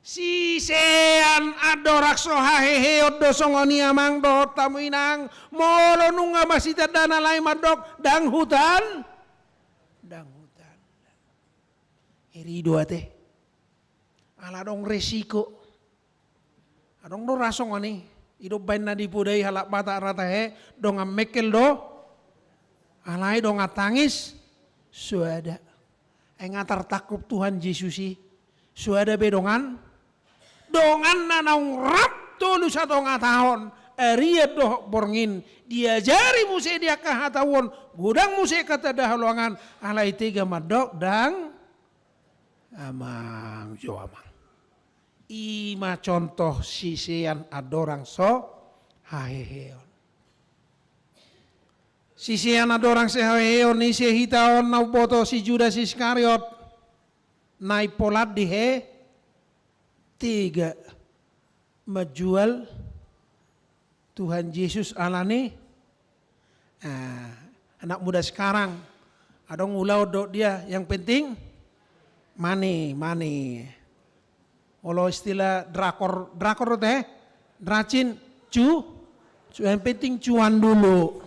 Sisean adorak soha heheot do songoni amang do tamuinang molo nunga masita dana lai madok dang hutan. Iri dua teh. Ala dong resiko. Adong do rasong ani. Ido bain na dipudai halak bata rata he dong mekel do. Alai dong tangis. Suada. Ngatar takup Tuhan Yesusi. Suada bedongan. Dongan nanaung rap tolu satu tahun. Ariat doh borngin. Diajari muse dia kahatawon. Gudang muse kata dahaluangan. Alai tiga madok dang. Amang jo amang. Ima contoh sisean adorang so haheheon. Sisean adorang se haheheon ni se hitaon nau boto si Judas Iskariot. Nai polat dihe. Tiga menjual Tuhan Yesus alani. Anak muda sekarang adong ulau do dia yang penting money. Kalau istilah drakor teh dracin yang penting cuan dulu.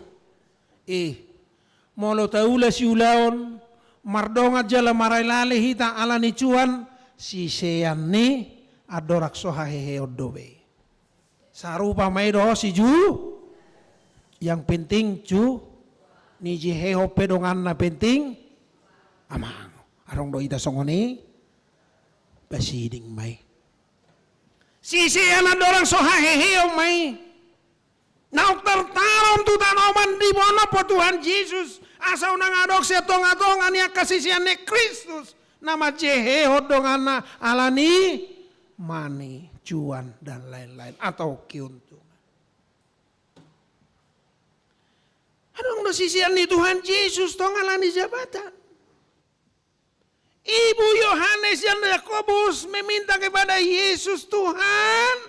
Molo taula si ulaon mardongat jala marai lale hita alani cuan si sean ni adorak soha heheod dobe. Sarupa maido si ju. Yang penting cu. Ni jeheho pedongan na penting. Amang. Arong do ita songoni. Basiding may. Sisian adorang soha heheod may. Nauk tertarom tu tanoman di mana po Tuhan Yesus. Asau nang adok setong-atongan ya kasisian ni Kristus. Nama jeheho dongan na alani. Money, cuan, dan lain-lain. Atau keuntungan. Adong do sisian ni Tuhan Yesus tong alani jabatan. Ibu Yohanes dan Yakobus meminta kepada Yesus Tuhan.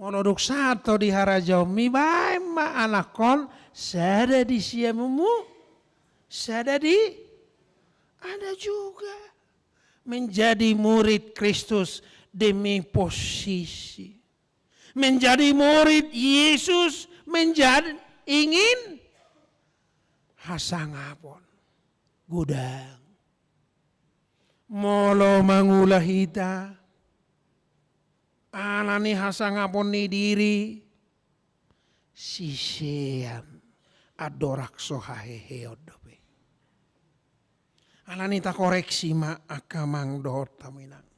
Monoduk satu di harajau mi bae ma anakon sada di siamumu. Sada di ada juga. Menjadi murid Kristus demi posisi. Menjadi murid Yesus menjadi ingin hasangapon gudang. Molo mangulah hita. Anani hasangapon ni diri. Sisean adorak sohaheheod. Alani ta koreksi ma akamang dohot taminang.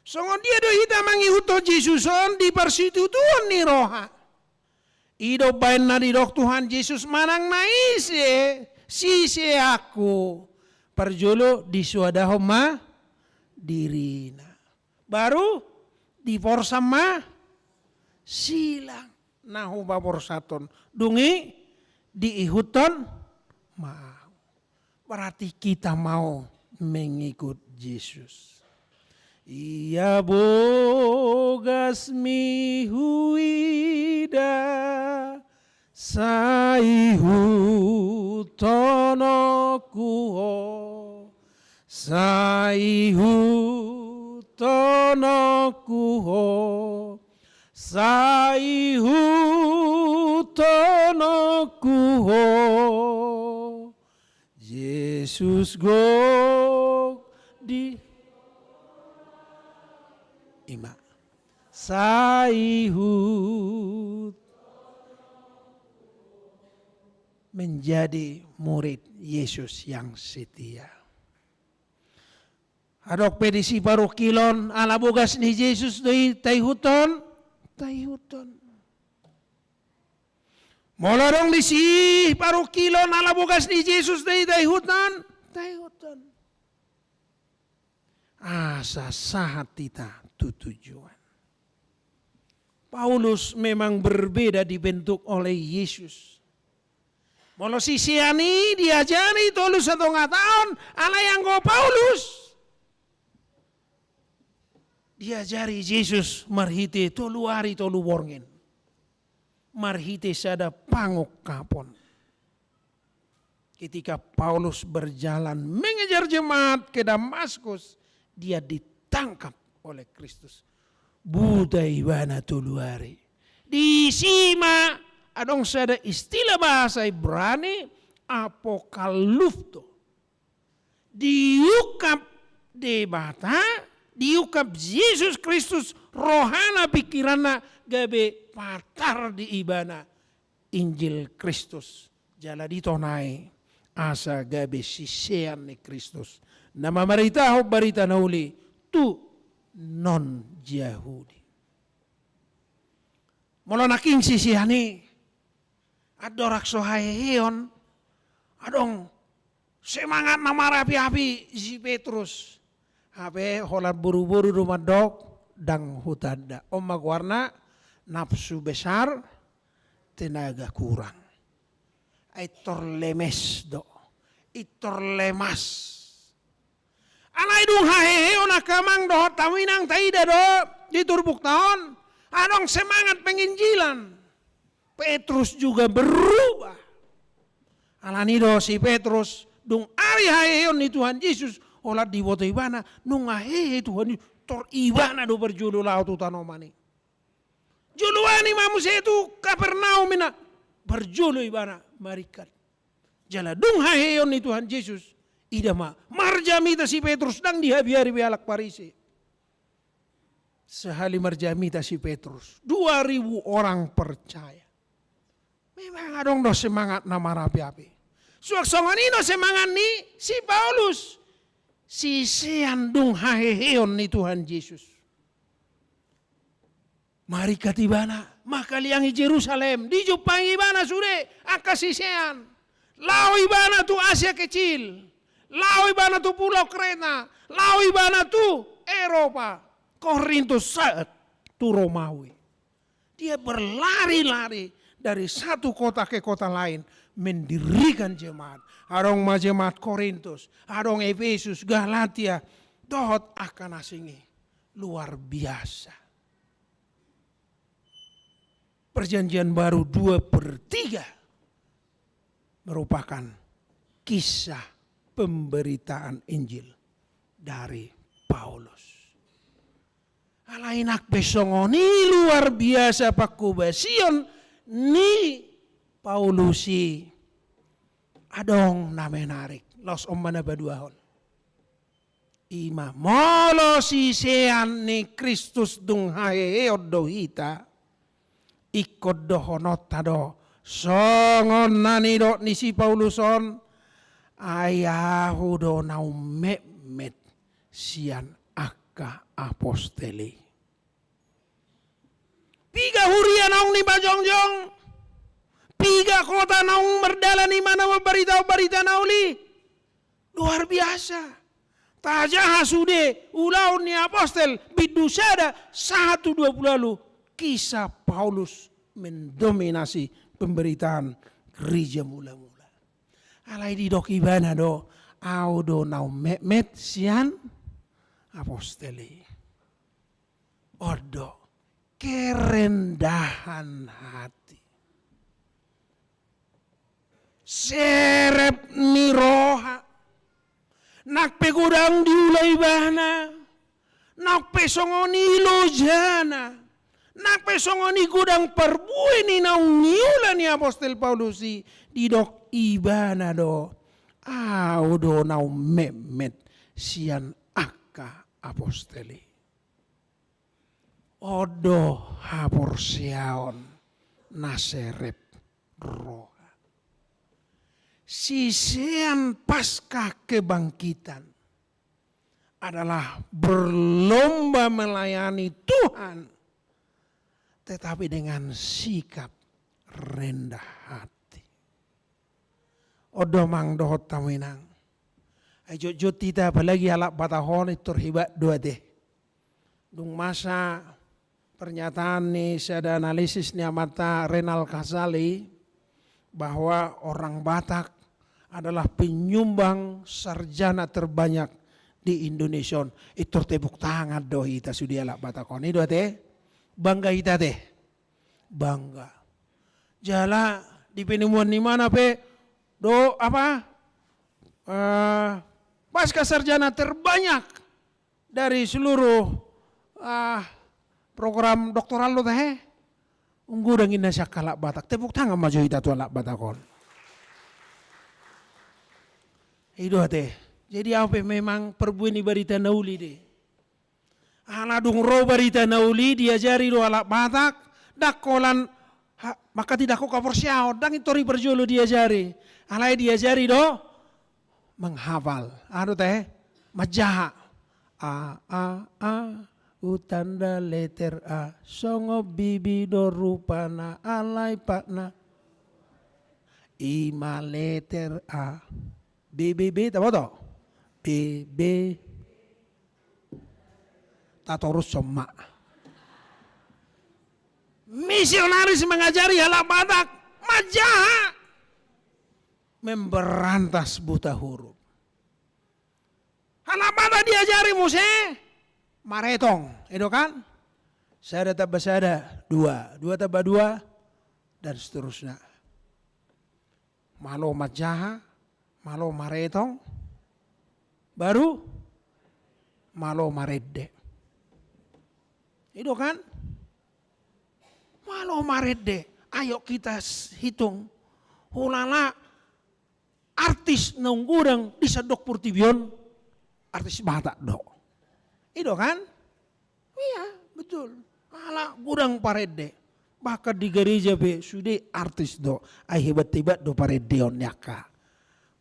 Songon dia do hita mangihuto Jesuson di persitutuan ni roha. Ido bain na di dok Tuhan Yesus manang naise. Sise aku. Perjolo di suadaho ma dirina. Baru di forsama silang. Nahu baborsaton. Dungi di ihuton ma. Berarti kita mau mengikut Yesus. Ia bogas mi huida Saihu tono kuho, saihu tono kuho, saihu tono kuho. Yesus go di ima saihu menjadi murid Yesus yang setia. Adok pedisi paruh kilon ala bogas ni Yesus dari taihuton. Mula dong disi paruh kilon ala bogas ni Yesus dari taihuton. Asa sahat kita tujuan. Paulus memang berbeda dibentuk oleh Yesus. Molo sisiani diajari tolu 1,5 tahun ala yang go Paulus. Diajari Yesus marhite tolu hari tolu worngen. Marhite sada pangok kapon. Ketika Paulus berjalan mengejar jemaat ke Damaskus, dia ditangkap oleh Kristus. Budai bana tolu hari. Disima adong sada istilah bahasa Ibrani apokalufto. Diukap debata, diukap Yesus Kristus rohana pikirana gabe patar di ibana Injil Kristus. Jala ditonai asa gabe sisean ni Kristus. Nama maritaho barita nauli tu non Yahudi. Mula naking sisihani adorak sohaeon adong semangat nama rapi-api si Petrus. Habe holat buru-buru rumah dok dang hutanda. Omak warna nafsu besar tenaga kurang. Aitor lemes do. Itor lemas. Alai dung haheon akamang do tawinang taida do diturbuk tahun. Adong semangat penginjilan. Petrus juga berubah. Alanido si Petrus dung ari haeon ni Tuhan Yesus olat di boto ibana nung ahehe Tuhan tor ibana do berjulu laut utanomani. Juluani mamusia itu Kapernaum mina berjulu ibana marikat. Jala dung haeon ni Tuhan Yesus idama marjamita si Petrus dang dihabiari bialak Parisi. Sehali marjamita si Petrus 2.000 orang percaya. Memang adong do semangat nama rapi-api. Suaksongan ini semangat ni si Paulus. Si seandung haheheon ni Tuhan Yesus. Mari katibana makaliangi Jerusalem. Di Jepang ibana sude akasisean. Lau ibana tu Asia kecil. Lau ibana tu Pulau Kreta. Lau ibana tu Eropa. Korintus saat tu Romawi. Dia berlari-lari dari satu kota ke kota lain mendirikan jemaat. Adong jemaat Korintus, adong Efesus, Galatia, dohot akan asingi luar biasa. Perjanjian baru 2/3 merupakan kisah pemberitaan Injil dari Paulus. Alainak besongoni luar biasa pakubasion ni Paulusi adong na menarik los omana baduahon. Ima molo si sean ni Kristus dung hae odohita ikod dohonot tado songon nani do ni si Pauluson ayahu do nau met sian aka aposteli. Piga huria naung ni bajongjong. Piga kota naung berdalan di mana berita-berita nauli. Luar biasa. Tajaha sude ulau ni apostel bidusada 1:20 lalu. Kisah Paulus mendominasi pemberitaan gereja mula-mula. Alai di dok ibana do. Audo nau met sian aposteli. Odo kerendahan hati. serep ni roha. Nak pegudang diulay bahna. Nak pesongoni lojana. Nak pesongoni gudang perbuih ni naung niulan ni Apostol Paulus di dok ibana do. Audo nau memet sian akka apostoli. Odo hapor siaon naserep roha. Sisean pasca kebangkitan adalah berlomba melayani Tuhan, tetapi dengan sikap rendah hati. Odo mang dohot taminang. Ayo jotita apalagi halak batahon itu terhibat dua deh. Dung masa pernyataan nih ada analisis nih mata Renal Kasali bahwa orang Batak adalah penyumbang sarjana terbanyak di Indonesia. Itu tepuk tangan doh kita sudah halak Batakon itu teh. Bangga kita teh. Bangga. Jala di penemuan di mana pe? Do apa? Pasca sarjana terbanyak dari seluruh program doktoral lo teh. Unggu dangin nasyak kalak Batak. Tepuk tangan maju kita tuan lak Batakon. Itu teh. Jadi apa memang perbuini barita nauli deh. Aladung ro barita nauli diajari do alak Batak. Dakolan maka tidak kau kapor siao. Dang itori berjolo diajari. Alai diajari do menghafal. Aduh teh majaha. Utanda letter A. Songo bibi do rupana alai pakna. Ima letter A. BBB tahu toh? BB tatorus soma. Misionaris mengajari halak Batak majaha memberantas buta huruf. Halak Batak diajari muse maretong, itu kan? Sada tambah sada, dua tambah dua, dan seterusnya. Malo majaha, malo maretong, baru malo maredde. Itu kan? Malo maredde. Ayo kita hitung. Hulala artis nunggurang di Sadok Purtibion. Artis Batak do. Itu kan? Iya betul. Ala gudang paredde. Bahkan di gereja be sudah artis do. Ay hebat-hebat do paredeon nyaka.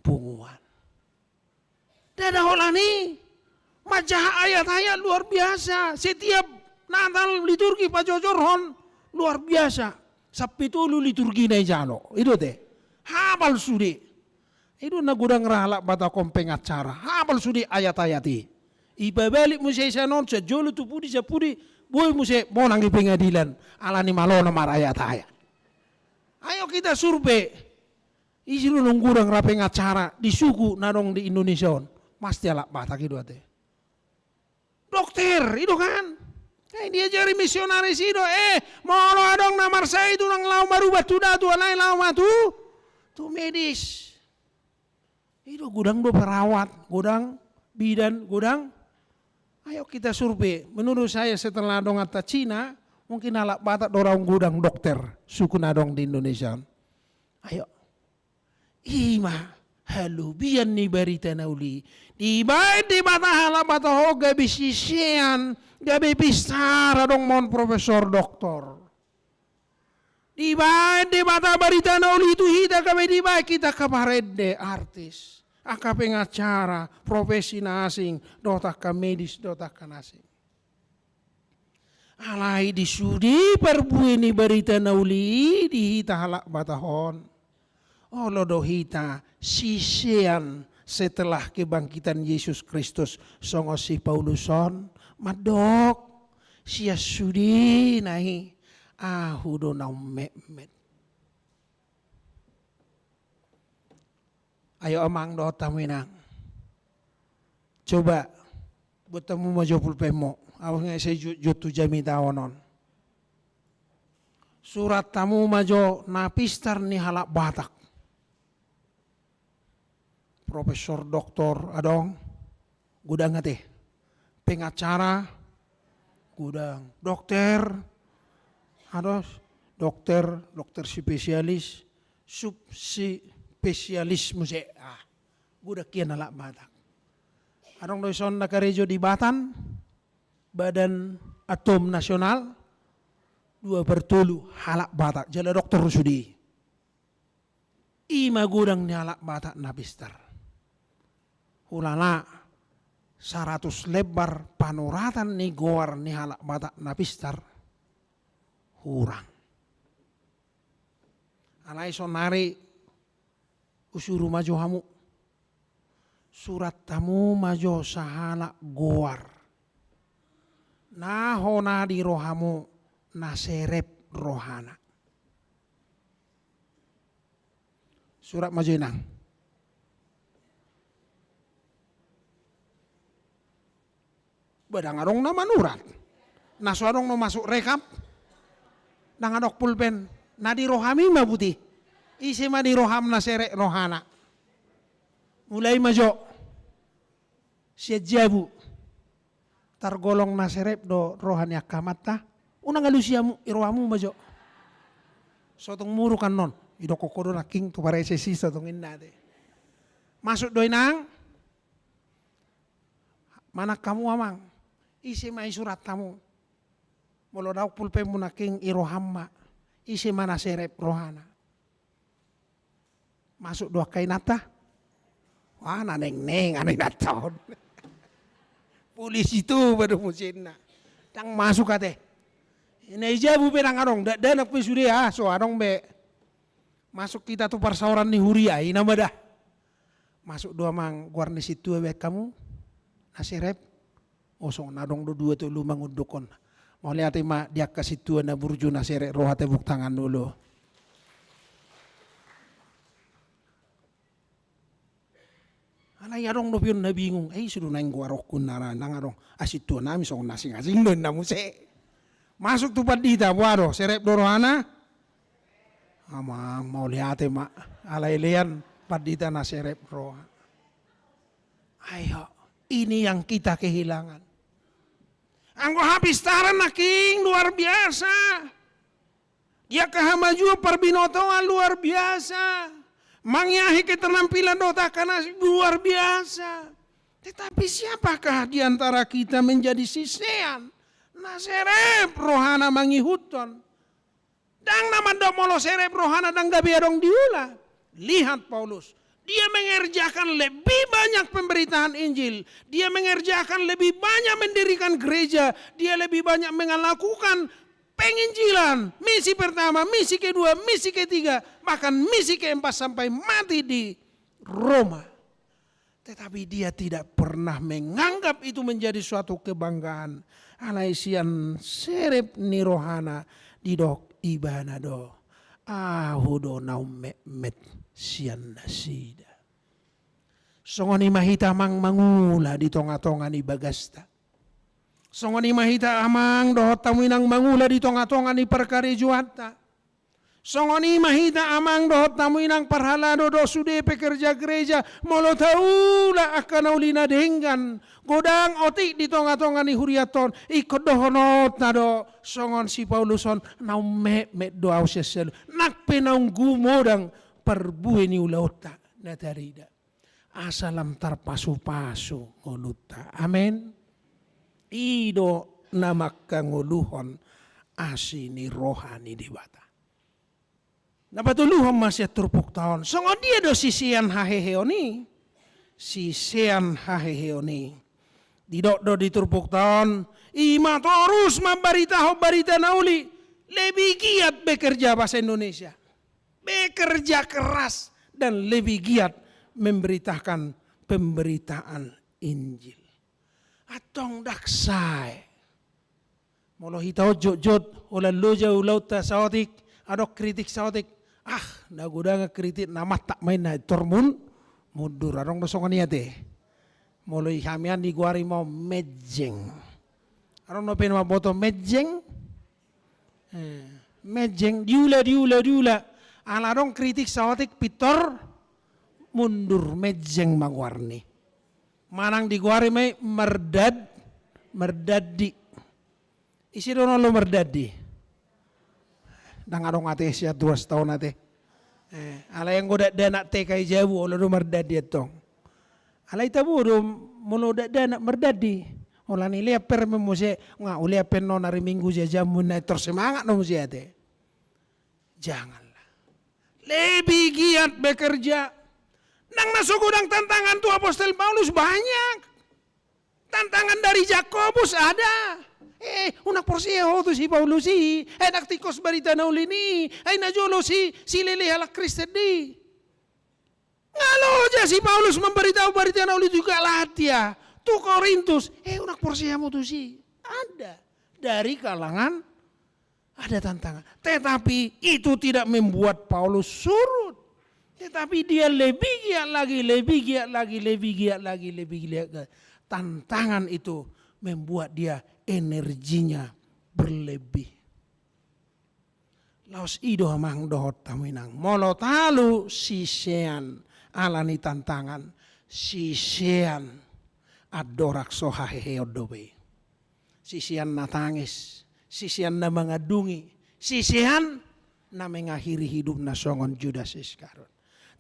Punguan. Dada holani. Majah ayat-ayat luar biasa. Setiap Natal liturgi Pak Jojorhon luar biasa. Sapitulu liturgi na jano. Itu teh. Hafal sudah. Itu na gudang rahalak Batakom pengacara. Hafal sudah ayat-ayati. Ibabalik musya sanon sejolo tu pudi sapudi. Boy musya mau nang di pengadilan. Alani malo nomor ayat-ayat. Ayo kita survei. Isiru nung gudang ra pengacara di suku nadong di Indonesia. Pasti alak Batak itu teh. Dokter itu kan. Dia jari misionaris itu. Mau adong namar saya itu nang lau baru batu datu alai lau matu. Tu medis. Itu gudang do perawat, gudang bidan, gudang. Ayo kita survei. Menurut saya setelah dong ata Cina, mungkin alak Batak dorang gudang dokter suku nadong di Indonesia. Ayo. Ima halubian ni barita nauli. Di baik di Batak halak Batak ho gabi sisian, gabi pisara dong mon profesor doktor. Di baik di Batak barita nauli itu hita kami di baik kita kabarede artis. Aka pengacara, profesi asing, dotak medis, dotak asing. Alai disudi perbuini berita nauli di hita halak Batahon. Oh lodo hita sisian setelah kebangkitan Yesus Kristus songo si Pauluson madok sia sudi nahi ahudo nau memet. Ayo amang do taminang. Coba bertemu majo pulpemo. Awalnya saya jutu jami taonon. Surat tamu majo napistar ni halak Batak. profesor doktor adong, gudang ate, pengacara, gudang dokter, dokter spesialis, subspesialis muse, gudang kian alak batak. Adong doison nakarejo di Batan, Badan Atom Nasional, 2/3 halak batak, jala dokter sudi. Ima gudang ni halak batak nabistar. Hulala 100 lebar panuratan ni goar ni halak batak nabistar. Hurang. Alai sonari usuru maju hamu. Surat tamu maju sahalak goar. Nahona di rohamu naserep rohana. Surat maju inang. Badang adong na manurat. Naso adong no masuk rekap. Nang adok pulpen. Nadi rohami mabuti. Isi ma di roham naserep rohana. Mulai maju. Siajabu. Targolong naserep do rohani akamata. Unang alusiamu irohamu maju. Sotong muru kan non. Ido kokodo na king tu para sesi sotong inna de. Masuk doi nang. Mana kamu amang. Isi mai surat tamu. Molo daw pulpen mu na king irohamma. Isi mana serep rohana. Masuk dua kainata. Wah naneng-neng aneh naton. Polisi itu pada musimna. Tang masuk kate. Ini aja bu perang adong. Dan aku sudah so adong be. Masuk kita tuh persauran ni huria. Ina dah. Masuk dua mang guarnis itu be kamu. Nasirep. Osong nadong dua tuh lu mangudukon. Mau lihat ima dia kasih tuan na burju nasirep roha tebuk tangan dulu. Alay adong no pion na bingung. Sudah naing guarokun nara nang adong asit tuan nami song nasing-asing doon na muse. Masuk tu padita buado serep dorohana. Amang mau lihat ma alay lian padita na serep roha. Ayo, ini yang kita kehilangan. Anggo habis taran na king luar biasa. Dia kahamaju perbinotoan luar biasa. Mangyahi keterampilan dota karena luar biasa. Tetapi siapakah di antara kita menjadi sisean? Naserep rohana mangihuton. Dang nama domolo serep rohana dang gabi adong diula. Lihat Paulus. Dia mengerjakan lebih banyak pemberitaan Injil. Dia mengerjakan lebih banyak mendirikan gereja. Dia lebih banyak melakukan penginjilan. Misi pertama, misi kedua, misi ketiga. Bahkan misi keempat sampai mati di Roma. Tetapi dia tidak pernah menganggap itu menjadi suatu kebanggaan. Alaisian serep nirohana didok ibana do. Ahudo naumet sian nasida. Songoni mahita mang mangula di tonga-tonga ni bagasta. Songoni mahita amang dohot tamuinang mangula di tonga-tonga ni perkari juata. Songoni mahita amang dohot tamuinang parhalado do sude pekerja gereja. Molo taula akan ulina denggan. Godang otik di tonga-tonga ni huriaton. Ikut dohonot na do. Songon si Pauluson naumet doa seselu. Nakpe naung gumodang perbuhe ni ulauta na tarida. Asalam tarpasu-pasu ngoluta. Amen. Ido namak kanguluhon asini rohani di bata. Napatuluhon masih turpuk tahun. Songon dia do sisian haheheoni. Sisian haheheoni. Didok do di turpuk tahun. Ima terus memberitahu berita nauli. Lebih giat bekerja bahasa Indonesia. Bekerja keras dan lebih giat memberitakan pemberitaan Injil. Atong daksai. Molo hitau jod-jod ulah loja ulauta saotik. Adok kritik saotik. Nagudang kritik namat tak main na tormun. Mundur adong dosongan niya te. Molo ihamian di guari mau mejeng. Adong no pen maboto mejeng. Mejeng diula. Aladong kritik saotik pitor mundur mejeng mangwarni. Manang diguari may merdadi. Isi dono lo merdadi. Dang adong ate siya 2 tahun ate. Ala yang goda dana te kay jabu lo merdadi atong. Ala itabu do mono dana merdadi. Ola ni lia per memuse nga ulia penno nari minggu je jamun na tersemangat no muse ate. Janganlah. Lebih giat bekerja. Nang nasugudang tantangan tu Apostol Paulus banyak. Tantangan dari Yakobus ada. Unak porsiho tu si Paulus si. Naktikos barita na ulini. Najolo si lele halak Kristen di. Ngalo aja si Paulus memberitahu barita na uli juga Latia. Tu Korintus. Unak porsiho tu si. Ada. Dari kalangan ada tantangan. Tetapi itu tidak membuat Paulus surut. Tetapi dia lebih giat lagi. Tantangan itu membuat dia energinya berlebih. Laos ido mang dohot taminang. Molo talu sisean alani tantangan. Sisean adorak sohahehe odobe. Sisean natangis. Sisean na mengadungi. Sisean na mengakhiri hidup na songon Judas Iskariot.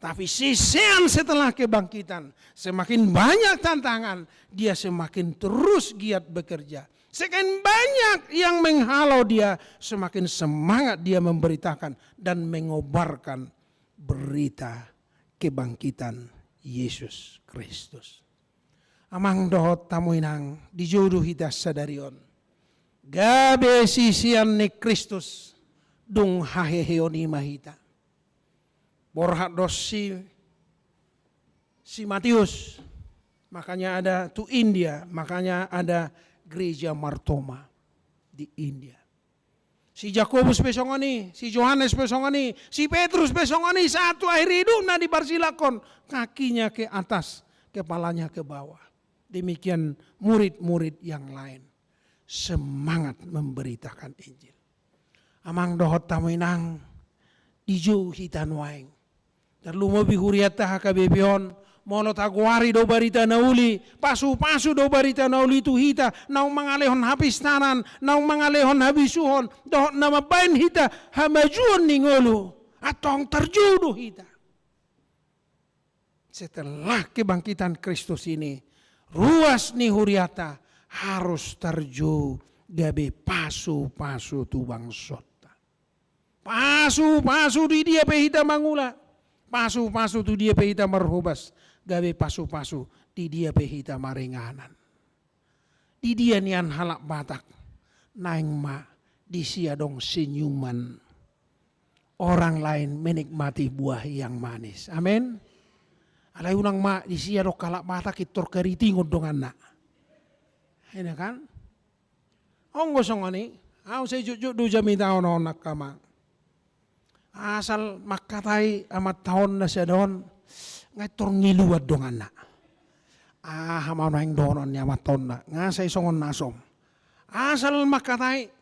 Tapi sisean setelah kebangkitan, semakin banyak tantangan, dia semakin terus giat bekerja. Semakin banyak yang menghalau dia, semakin semangat dia memberitakan dan mengobarkan berita kebangkitan Yesus Kristus. Amang dohot tamuinang dijodoh hita sadarion. Gabe sisian ni Kristus dung haheheoni mahita. Borhat dos si Matius, makanya ada tu India, makanya ada gereja Martoma di India. Si Yakobus pesongoni, si Yohanes pesongoni, si Petrus pesongoni, satu akhir hidupnya dibarsilakon, kakinya ke atas, kepalanya ke bawah. Demikian murid-murid yang lain semangat memberitakan Injil. Amang dohot taminang dijo hitan waeng. Terlalu lebih huriata hakabebion, molo taguari do barita nauli, pasu-pasu do barita nauli tu hita, naung mangalehon habis tanan, naung mangalehon habis suhon, doh nama bain hita hamajuan ningolu, atong terjuduh hita. Setelah kebangkitan Kristus ini, ruas ni huriata harus terju gabe pasu-pasu tu bangsota. Pasu-pasu di dia pehita mangula. Pasu-pasu tu dia pehita marhubas, gawe pasu-pasu di dia pehita maringanan. Di dia nian halak batak, naing ma di siadong senyuman. Orang lain menikmati buah yang manis. Amin. Alai unang ma di siadong kalak batak itor keritingon dongan na. Ini kan? Onggo songani, au saya jujuk du jamita ono nak kama. Asal makatai amat tahun na siya doon, ngayon ngiluwad doon na. Hamaw na yung doon niya amat tahun na, nga sa isongon nasom. Asal makatai,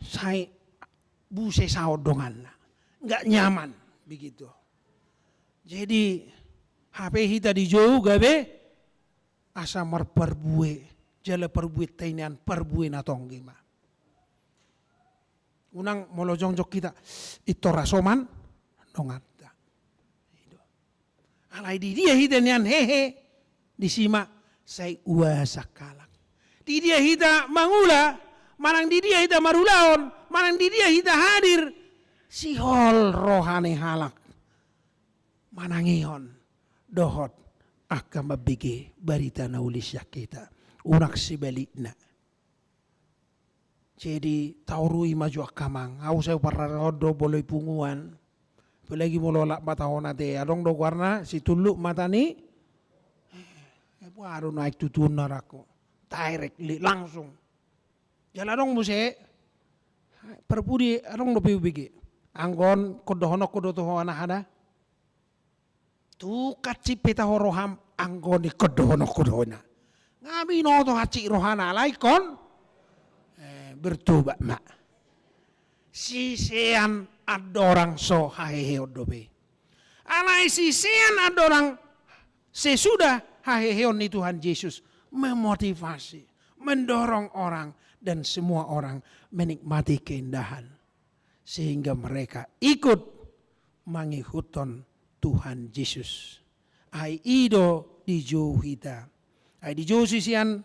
say busay sahod doon na. Nggak nyaman, begitu. Jadi, hape hita di jauh gabe, asa marperbuwe, jala perbuwe tainian perbuwe na tong gima. Unang molojong-jok kita itu rasoman dongata. Alai di dia hita nian hehe disima say uasa kalak. Di dia hita mangula, manang di dia hita marulaon, manang di dia hita hadir si hol rohani halak. Manangihon dohot akan mabigi barita na ulisya kita. Unak si balikna. Jadi taurui maju akamang, au saya pararodo boleh punguan, apalagi mololak batahon nate, adong do warna si tuluk matani, baru naik tutun naraku, directly langsung, jalan dong muse, perpudi adong do piubigi, anggon kodohonok kodotohona ada, tu kaci peta horoham anggon di kodohonok kodohona, ngabi no to haci rohana laikon. Bertobat mak. Sisean ada orang so hahehe odobe. Alai sisian adorang sesudah haheheon ni Tuhan Yesus memotivasi, mendorong orang dan semua orang menikmati keindahan. Sehingga mereka ikut mengikuti Tuhan Yesus. Ai ido di jauh hita. Ai di jauh sisian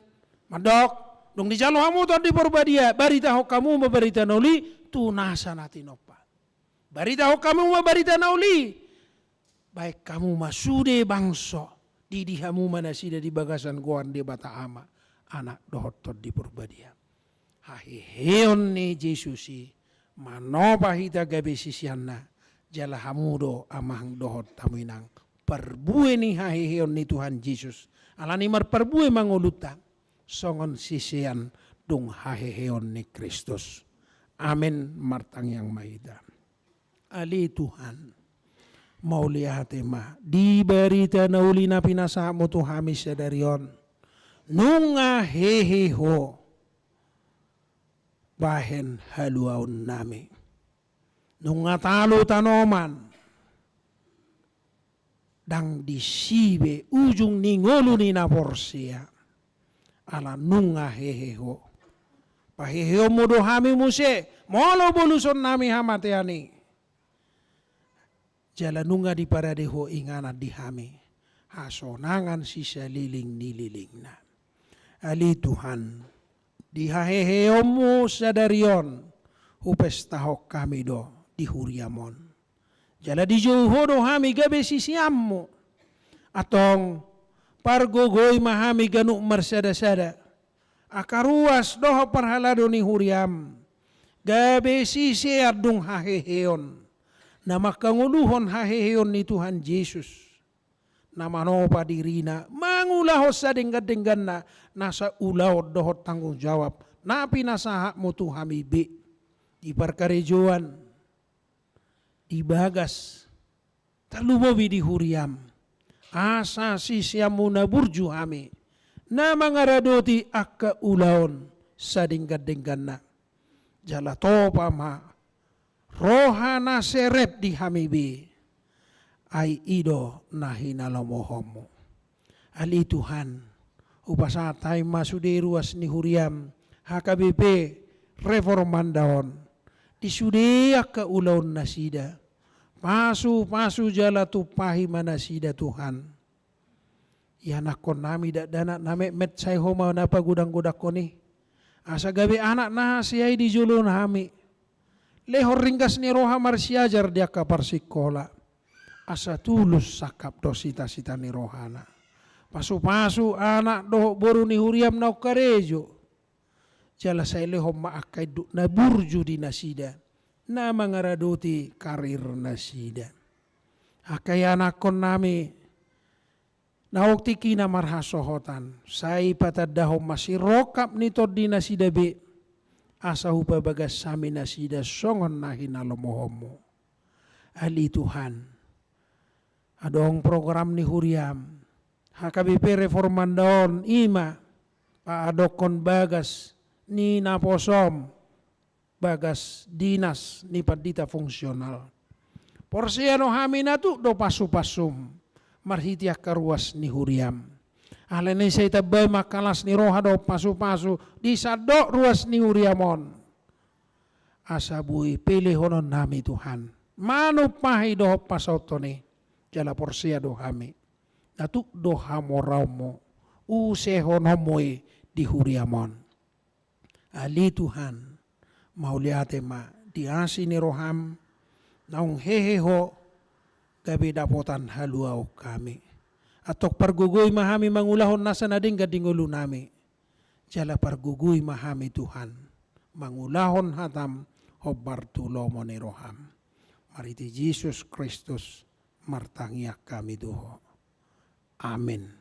madok. Dong di jalo hamu to di porbadia. Barita ho kamu mabarita nauli tunasa natin opa. Barita ho kamu mabarita nauli. Baik kamu masude bangso. Didi hamu manasida di bagasan goan di bata ama. Anak dohot to di porbadia. Haheheon ni Yesusi. Manopa hita gabe sisianna. Jala hamudo amahang dohot tamuinang. Perbue ni haheheon ni Tuhan Yesus. Alani mar perbue manguluta. Songon sisian dong haheheon ni Kristus. Amin martang yang mahida. Ali Tuhan. Maulihat ma. Di berita nauli na pinasa mo tuhami sadarion. Nunga heheho. Bahen haluaon nami. Nunga talo tanoman. Dang disibe ujung ningolu ni na porsia. Ala nunga heheho. Paheheho mo dohami muse. Molo boluson nami hamateani. Jala nunga di paradeho ingana dihami. Hasonangan sisa liling nililing na. Ali Tuhan. Di haheheho mo sadarion. Hupestahok kami do di huriamon. Jala di jauho do hami gabe sisiammo. Atong pargogoy mahami ganuk marsada-sada. Akaruas doho parhalado ni huriam. Gabe sisi adung haheheon. Na makanguluhon haheheon ni Tuhan Yesus. Na manopa dirina. Mangulahos sa denggan-denggan na nasa ulaw dohot tanggung jawab. Na pinasahak mo tu hamibi. Di parkarejoan. Di bagas. Talumawi di huriam. Asa sisiam mo na burju hami. Na mangaradoti akka ulaon sa denggan-denggan na. Jala topa ma. Rohana serep di hamibi. Ay ido na hinalamohomo. Ali Tuhan. Upasatay masuderuas ni huriam. HKBP reformandaon. Disudia ka ulaon na sida. Pasu jala tupahi mana sida Tuhan. Ya nakon nami dana name met say homa na pagudang-gudak ko ni. Asa gabi anak na siyay di julon hami. Lehor ringkas ni roha marsiajar dia ka parsikola. Asa tulus sakap do sita-sita ni rohana. Pasu anak do boru ni huriam na karejo. Jala say lehom maakay na burju di nasida. Na mangaradoti karir nasida. Akay anak kon nami. Naoktiki na marhasohotan. Say patadahom masirokap nito di nasida be. Asa hupa bagas sami nasida songon na hinalomohomo. Ali Tuhan. Adong program ni huriam. HKBP reformandaon ima. Paadokon bagas ni naposom. Bagas dinas ni padita fungsional. Porsiano hami na tu do pasu-pasum. Marhitiak karuas ni huriam. Alene say tabay makalas ni roha do pasu-pasu. Di sado ruas ni huriamon. Asabuhi pilih honon nami Tuhan. Manu pahi do pasauto ni. Jala porsia do hami. Natuk do hamoraumo. Usehonomoi di huriamon. Ali Tuhan. Mauliate ma diasi ni roham naung heheho gabi dapotan haluaw kami. Atok pargugoy mahami mangulahon nasa nading gadingulu nami. Jala pargugoy mahami Tuhan. Mangulahon hatam hobartulomo ni roham. Mariti Jesus Kristus martangiak kami duho. Amin.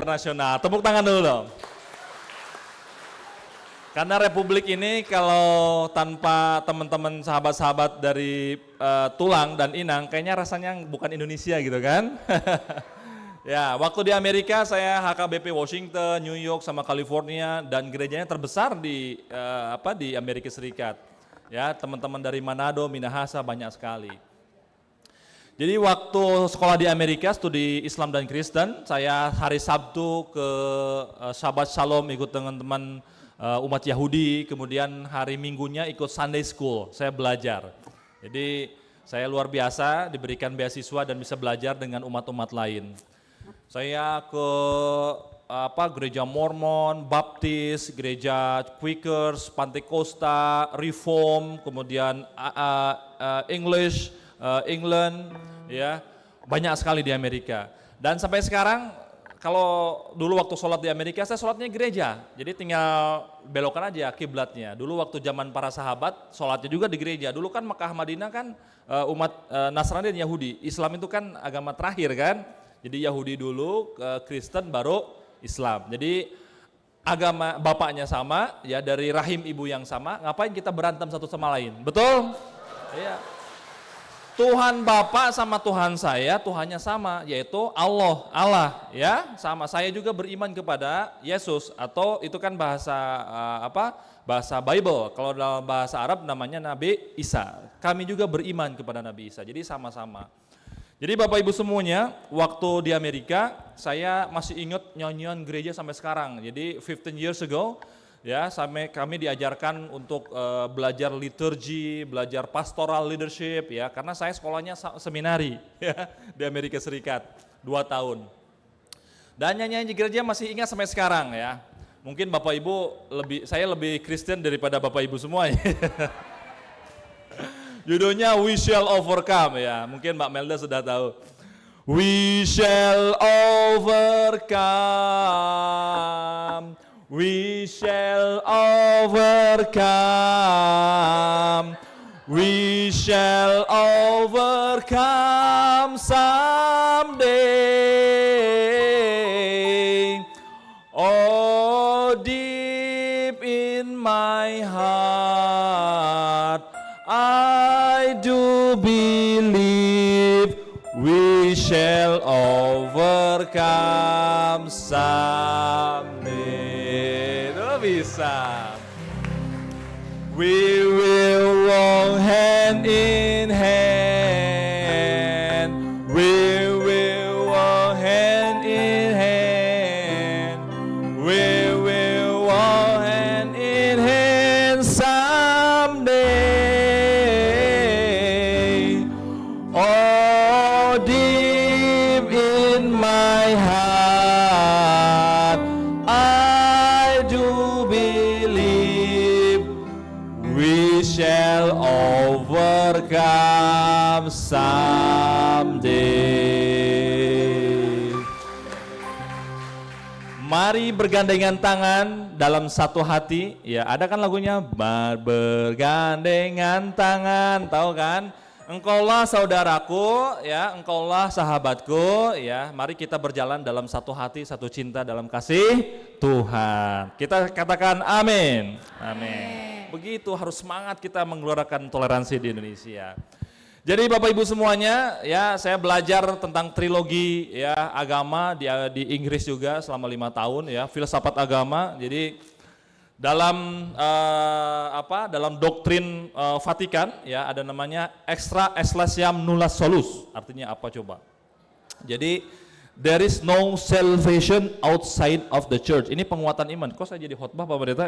Internasional. Tepuk tangan dulu dong. Karena Republik ini kalau tanpa teman-teman sahabat-sahabat dari tulang dan inang, kayaknya rasanya bukan Indonesia gitu kan. Ya, waktu di Amerika saya HKBP Washington, New York sama California, dan gerejanya terbesar di di Amerika Serikat. Ya, teman-teman dari Manado, Minahasa banyak sekali. Jadi waktu sekolah di Amerika, studi Islam dan Kristen, saya hari Sabtu ke Shabbat Shalom ikut teman-teman umat Yahudi, kemudian hari Minggunya ikut Sunday School, saya belajar. Jadi saya luar biasa diberikan beasiswa dan bisa belajar dengan umat-umat lain. Saya ke gereja Mormon, Baptis, gereja Quakers, Pantekosta, Reform, kemudian English, England, ya banyak sekali di Amerika. Dan sampai sekarang kalau dulu waktu sholat di Amerika saya sholatnya gereja, jadi tinggal belokan aja kiblatnya. Dulu waktu zaman para sahabat sholatnya juga di gereja. Dulu kan Mekah Madinah kan umat Nasrani dan Yahudi, Islam itu kan agama terakhir kan. Jadi Yahudi dulu, Kristen baru Islam. Jadi agama bapaknya sama, ya dari rahim ibu yang sama, ngapain kita berantem satu sama lain? Betul? Iya. Tuhan Bapa sama Tuhan saya, Tuhannya sama, yaitu Allah, ya sama. Saya juga beriman kepada Yesus, atau itu kan bahasa bahasa Bible. Kalau dalam bahasa Arab namanya Nabi Isa. Kami juga beriman kepada Nabi Isa. Jadi sama-sama. Jadi Bapak Ibu semuanya, waktu di Amerika saya masih ingat nyanyian gereja sampai sekarang. Jadi 15 years ago, ya sampai kami diajarkan untuk belajar liturgi, belajar pastoral leadership, ya karena saya sekolahnya seminari ya di Amerika Serikat 2 tahun. Dan nyanyian di gereja masih ingat sampai sekarang ya. Mungkin Bapak Ibu saya lebih Kristen daripada Bapak Ibu semua ya. Judulnya We Shall Overcome ya, mungkin Mbak Melda sudah tahu. We shall overcome, we shall overcome, we shall overcome someday. Oh, deep in my heart, I do believe we shall overcome someday. Itu bisa. We will walk hand in hand. We will walk hand in hand. We will walk hand in hand someday. Oh, deep in my heart, I do believe we shall overcome someday. Mari bergandengan tangan dalam satu hati. Ya, ada kan lagunya bergandengan tangan, tahu kan? Engkaulah saudaraku, ya, engkaulah sahabatku, ya. Mari kita berjalan dalam satu hati, satu cinta dalam kasih Tuhan. Kita katakan amin. Amin. Begitu harus semangat kita mengeluarkan toleransi di Indonesia. Jadi Bapak Ibu semuanya, ya saya belajar tentang trilogi ya agama di Inggris juga selama 5 tahun ya, filsafat agama. Jadi dalam dalam doktrin Vatikan ya ada namanya extra ecclesiam nulla solus. Artinya apa coba? Jadi there is no salvation outside of the church. Ini penguatan iman. Kok saya jadi khotbah Pak Pendeta?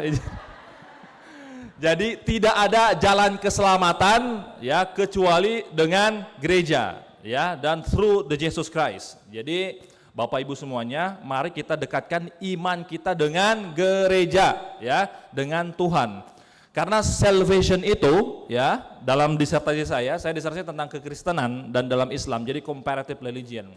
Jadi tidak ada jalan keselamatan ya kecuali dengan gereja ya dan through the Jesus Christ. Jadi Bapak Ibu semuanya, mari kita dekatkan iman kita dengan gereja ya, dengan Tuhan. Karena salvation itu ya, dalam disertasi saya disertasi tentang kekristenan dan dalam Islam, jadi comparative religion.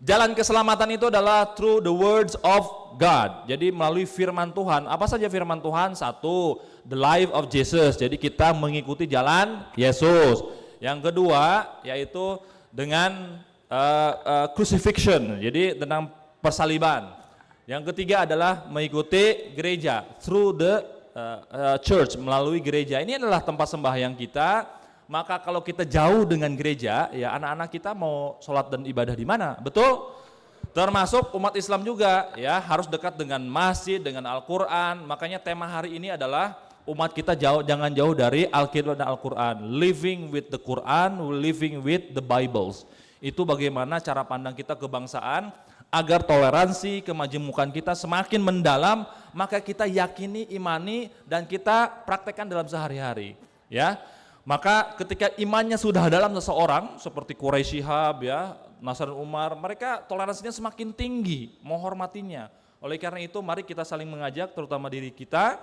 Jalan keselamatan itu adalah through the words of God. Jadi melalui firman Tuhan. Apa saja firman Tuhan? Satu, the life of Jesus. Jadi kita mengikuti jalan Yesus. Yang kedua yaitu dengan crucifixion. Jadi tentang persaliban. Yang ketiga adalah mengikuti gereja, through the church, melalui gereja. Ini adalah tempat sembahyang kita. Maka kalau kita jauh dengan gereja, ya anak-anak kita mau sholat dan ibadah di mana? Betul? Termasuk umat Islam juga, ya harus dekat dengan masjid, dengan Al-Quran. Makanya tema hari ini adalah umat kita jangan jauh dari Alkitab dan Al-Quran. Living with the Quran, living with the Bibles. Itu bagaimana cara pandang kita kebangsaan, agar toleransi, kemajemukan kita semakin mendalam, maka kita yakini, imani, dan kita praktekkan dalam sehari-hari. Ya, maka ketika imannya sudah dalam seseorang, seperti Quraisy Shihab, ya, Nasr Umar, mereka toleransinya semakin tinggi, menghormatinya. Oleh karena itu, mari kita saling mengajak, terutama diri kita.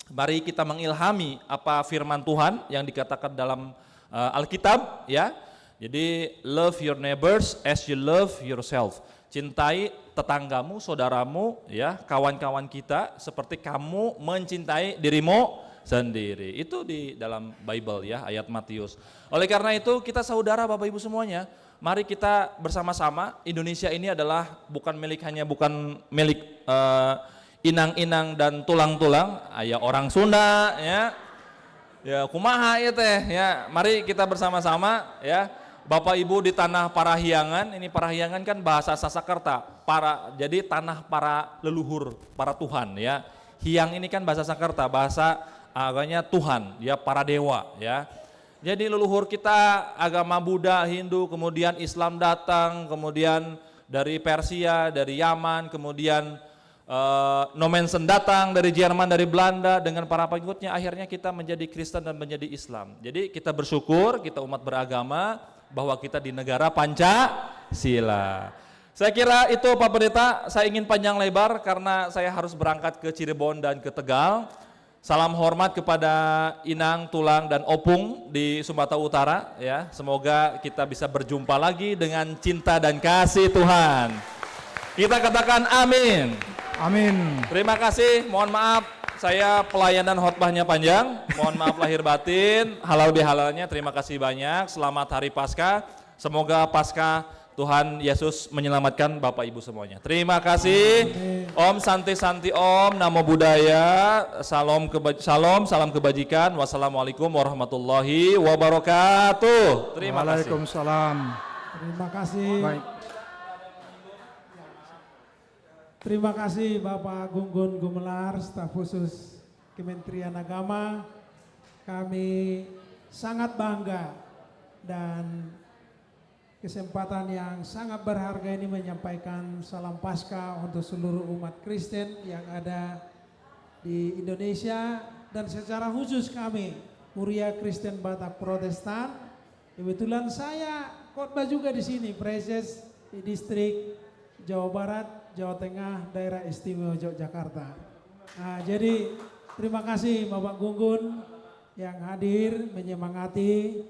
Mari kita mengilhami apa firman Tuhan yang dikatakan dalam Alkitab, ya. Jadi love your neighbors as you love yourself. Cintai tetanggamu, saudaramu, ya, kawan-kawan kita seperti kamu mencintai dirimu sendiri. Itu di dalam Bible, ya, ayat Matius. Oleh karena itu kita saudara Bapak Ibu semuanya, mari kita bersama-sama. Indonesia ini adalah bukan milik inang-inang dan tulang-tulang, ya orang Sunda, ya kumaha ya teh, ya mari kita bersama-sama, ya Bapak Ibu di tanah Parahyangan. Ini Parahyangan kan bahasa Sanskerta, jadi tanah para leluhur, para Tuhan, ya. Hyang ini kan bahasa Sanskerta, bahasa agamanya Tuhan, ya para dewa, ya. Jadi leluhur kita agama Buddha, Hindu, kemudian Islam datang, kemudian dari Persia, dari Yaman, kemudian Nomensen datang dari Jerman, dari Belanda dengan para pengikutnya, akhirnya kita menjadi Kristen dan menjadi Islam. Jadi kita bersyukur, kita umat beragama, bahwa kita di negara Pancasila. Saya kira itu Pak Pendeta, saya ingin panjang lebar karena saya harus berangkat ke Cirebon dan ke Tegal. Salam hormat kepada Inang, Tulang, dan Opung di Sumatera Utara, ya. Semoga kita bisa berjumpa lagi dengan cinta dan kasih Tuhan. Kita katakan amin. Amin. Terima kasih, mohon maaf saya pelayanan khotbahnya panjang, mohon maaf lahir batin, halal bihalalnya, terima kasih banyak, selamat hari Paskah, semoga Paskah Tuhan Yesus menyelamatkan Bapak Ibu semuanya. Terima kasih. Om Santi Santi Om, Namo Buddhaya, salam kebajikan, wassalamualaikum warahmatullahi wabarakatuh. Terima kasih. Waalaikumsalam. Terima kasih. Baik. Terima kasih Bapak Gunggun Gumelar, staf khusus Kementerian Agama. Kami sangat bangga dan kesempatan yang sangat berharga ini menyampaikan salam Paskah untuk seluruh umat Kristen yang ada di Indonesia dan secara khusus kami Muria Kristen Batak Protestan. Kebetulan saya khotbah juga di sini, Preses di distrik Jawa Barat, Jawa Tengah, Daerah Istimewa Yogyakarta. Nah, jadi terima kasih Bapak Gunggun yang hadir menyemangati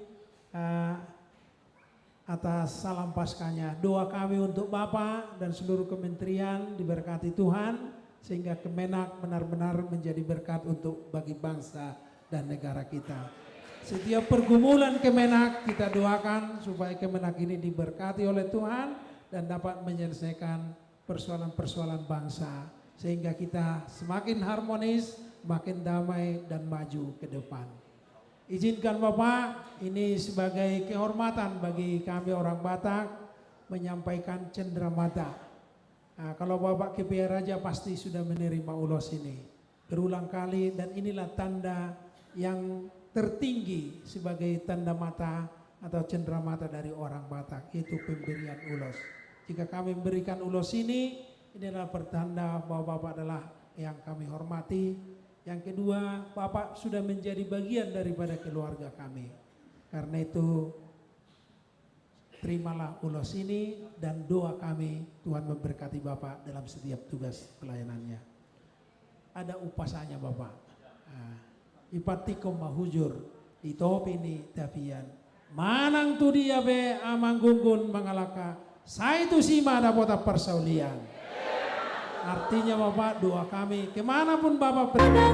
atas salam Paskahnya. Doa kami untuk Bapak dan seluruh kementerian diberkati Tuhan sehingga Kemenak benar-benar menjadi berkat untuk bagi bangsa dan negara kita. Setiap pergumulan Kemenak kita doakan supaya Kemenak ini diberkati oleh Tuhan dan dapat menyelesaikan persoalan-persoalan bangsa sehingga kita semakin harmonis, makin damai dan maju ke depan. Izinkan Bapak, ini sebagai kehormatan bagi kami orang Batak menyampaikan cenderamata. Nah, kalau Bapak KPI Raja pasti sudah menerima ulos ini berulang kali dan inilah tanda yang tertinggi sebagai tanda mata atau cenderamata dari orang Batak, yaitu pemberian ulos. Jika kami memberikan ulos ini adalah pertanda bahwa Bapak adalah yang kami hormati. Yang kedua, Bapak sudah menjadi bagian daripada keluarga kami. Karena itu, terimalah ulos ini dan doa kami, Tuhan memberkati Bapak dalam setiap tugas pelayanannya. Ada upasanya Bapak. Ipatikum mahujur, itopini tapian. Manang tu dia be amang gunggun mangalaka. Saya itu sima ada kota persaulian. Artinya Bapak doa kami kemanapun Bapak pergi.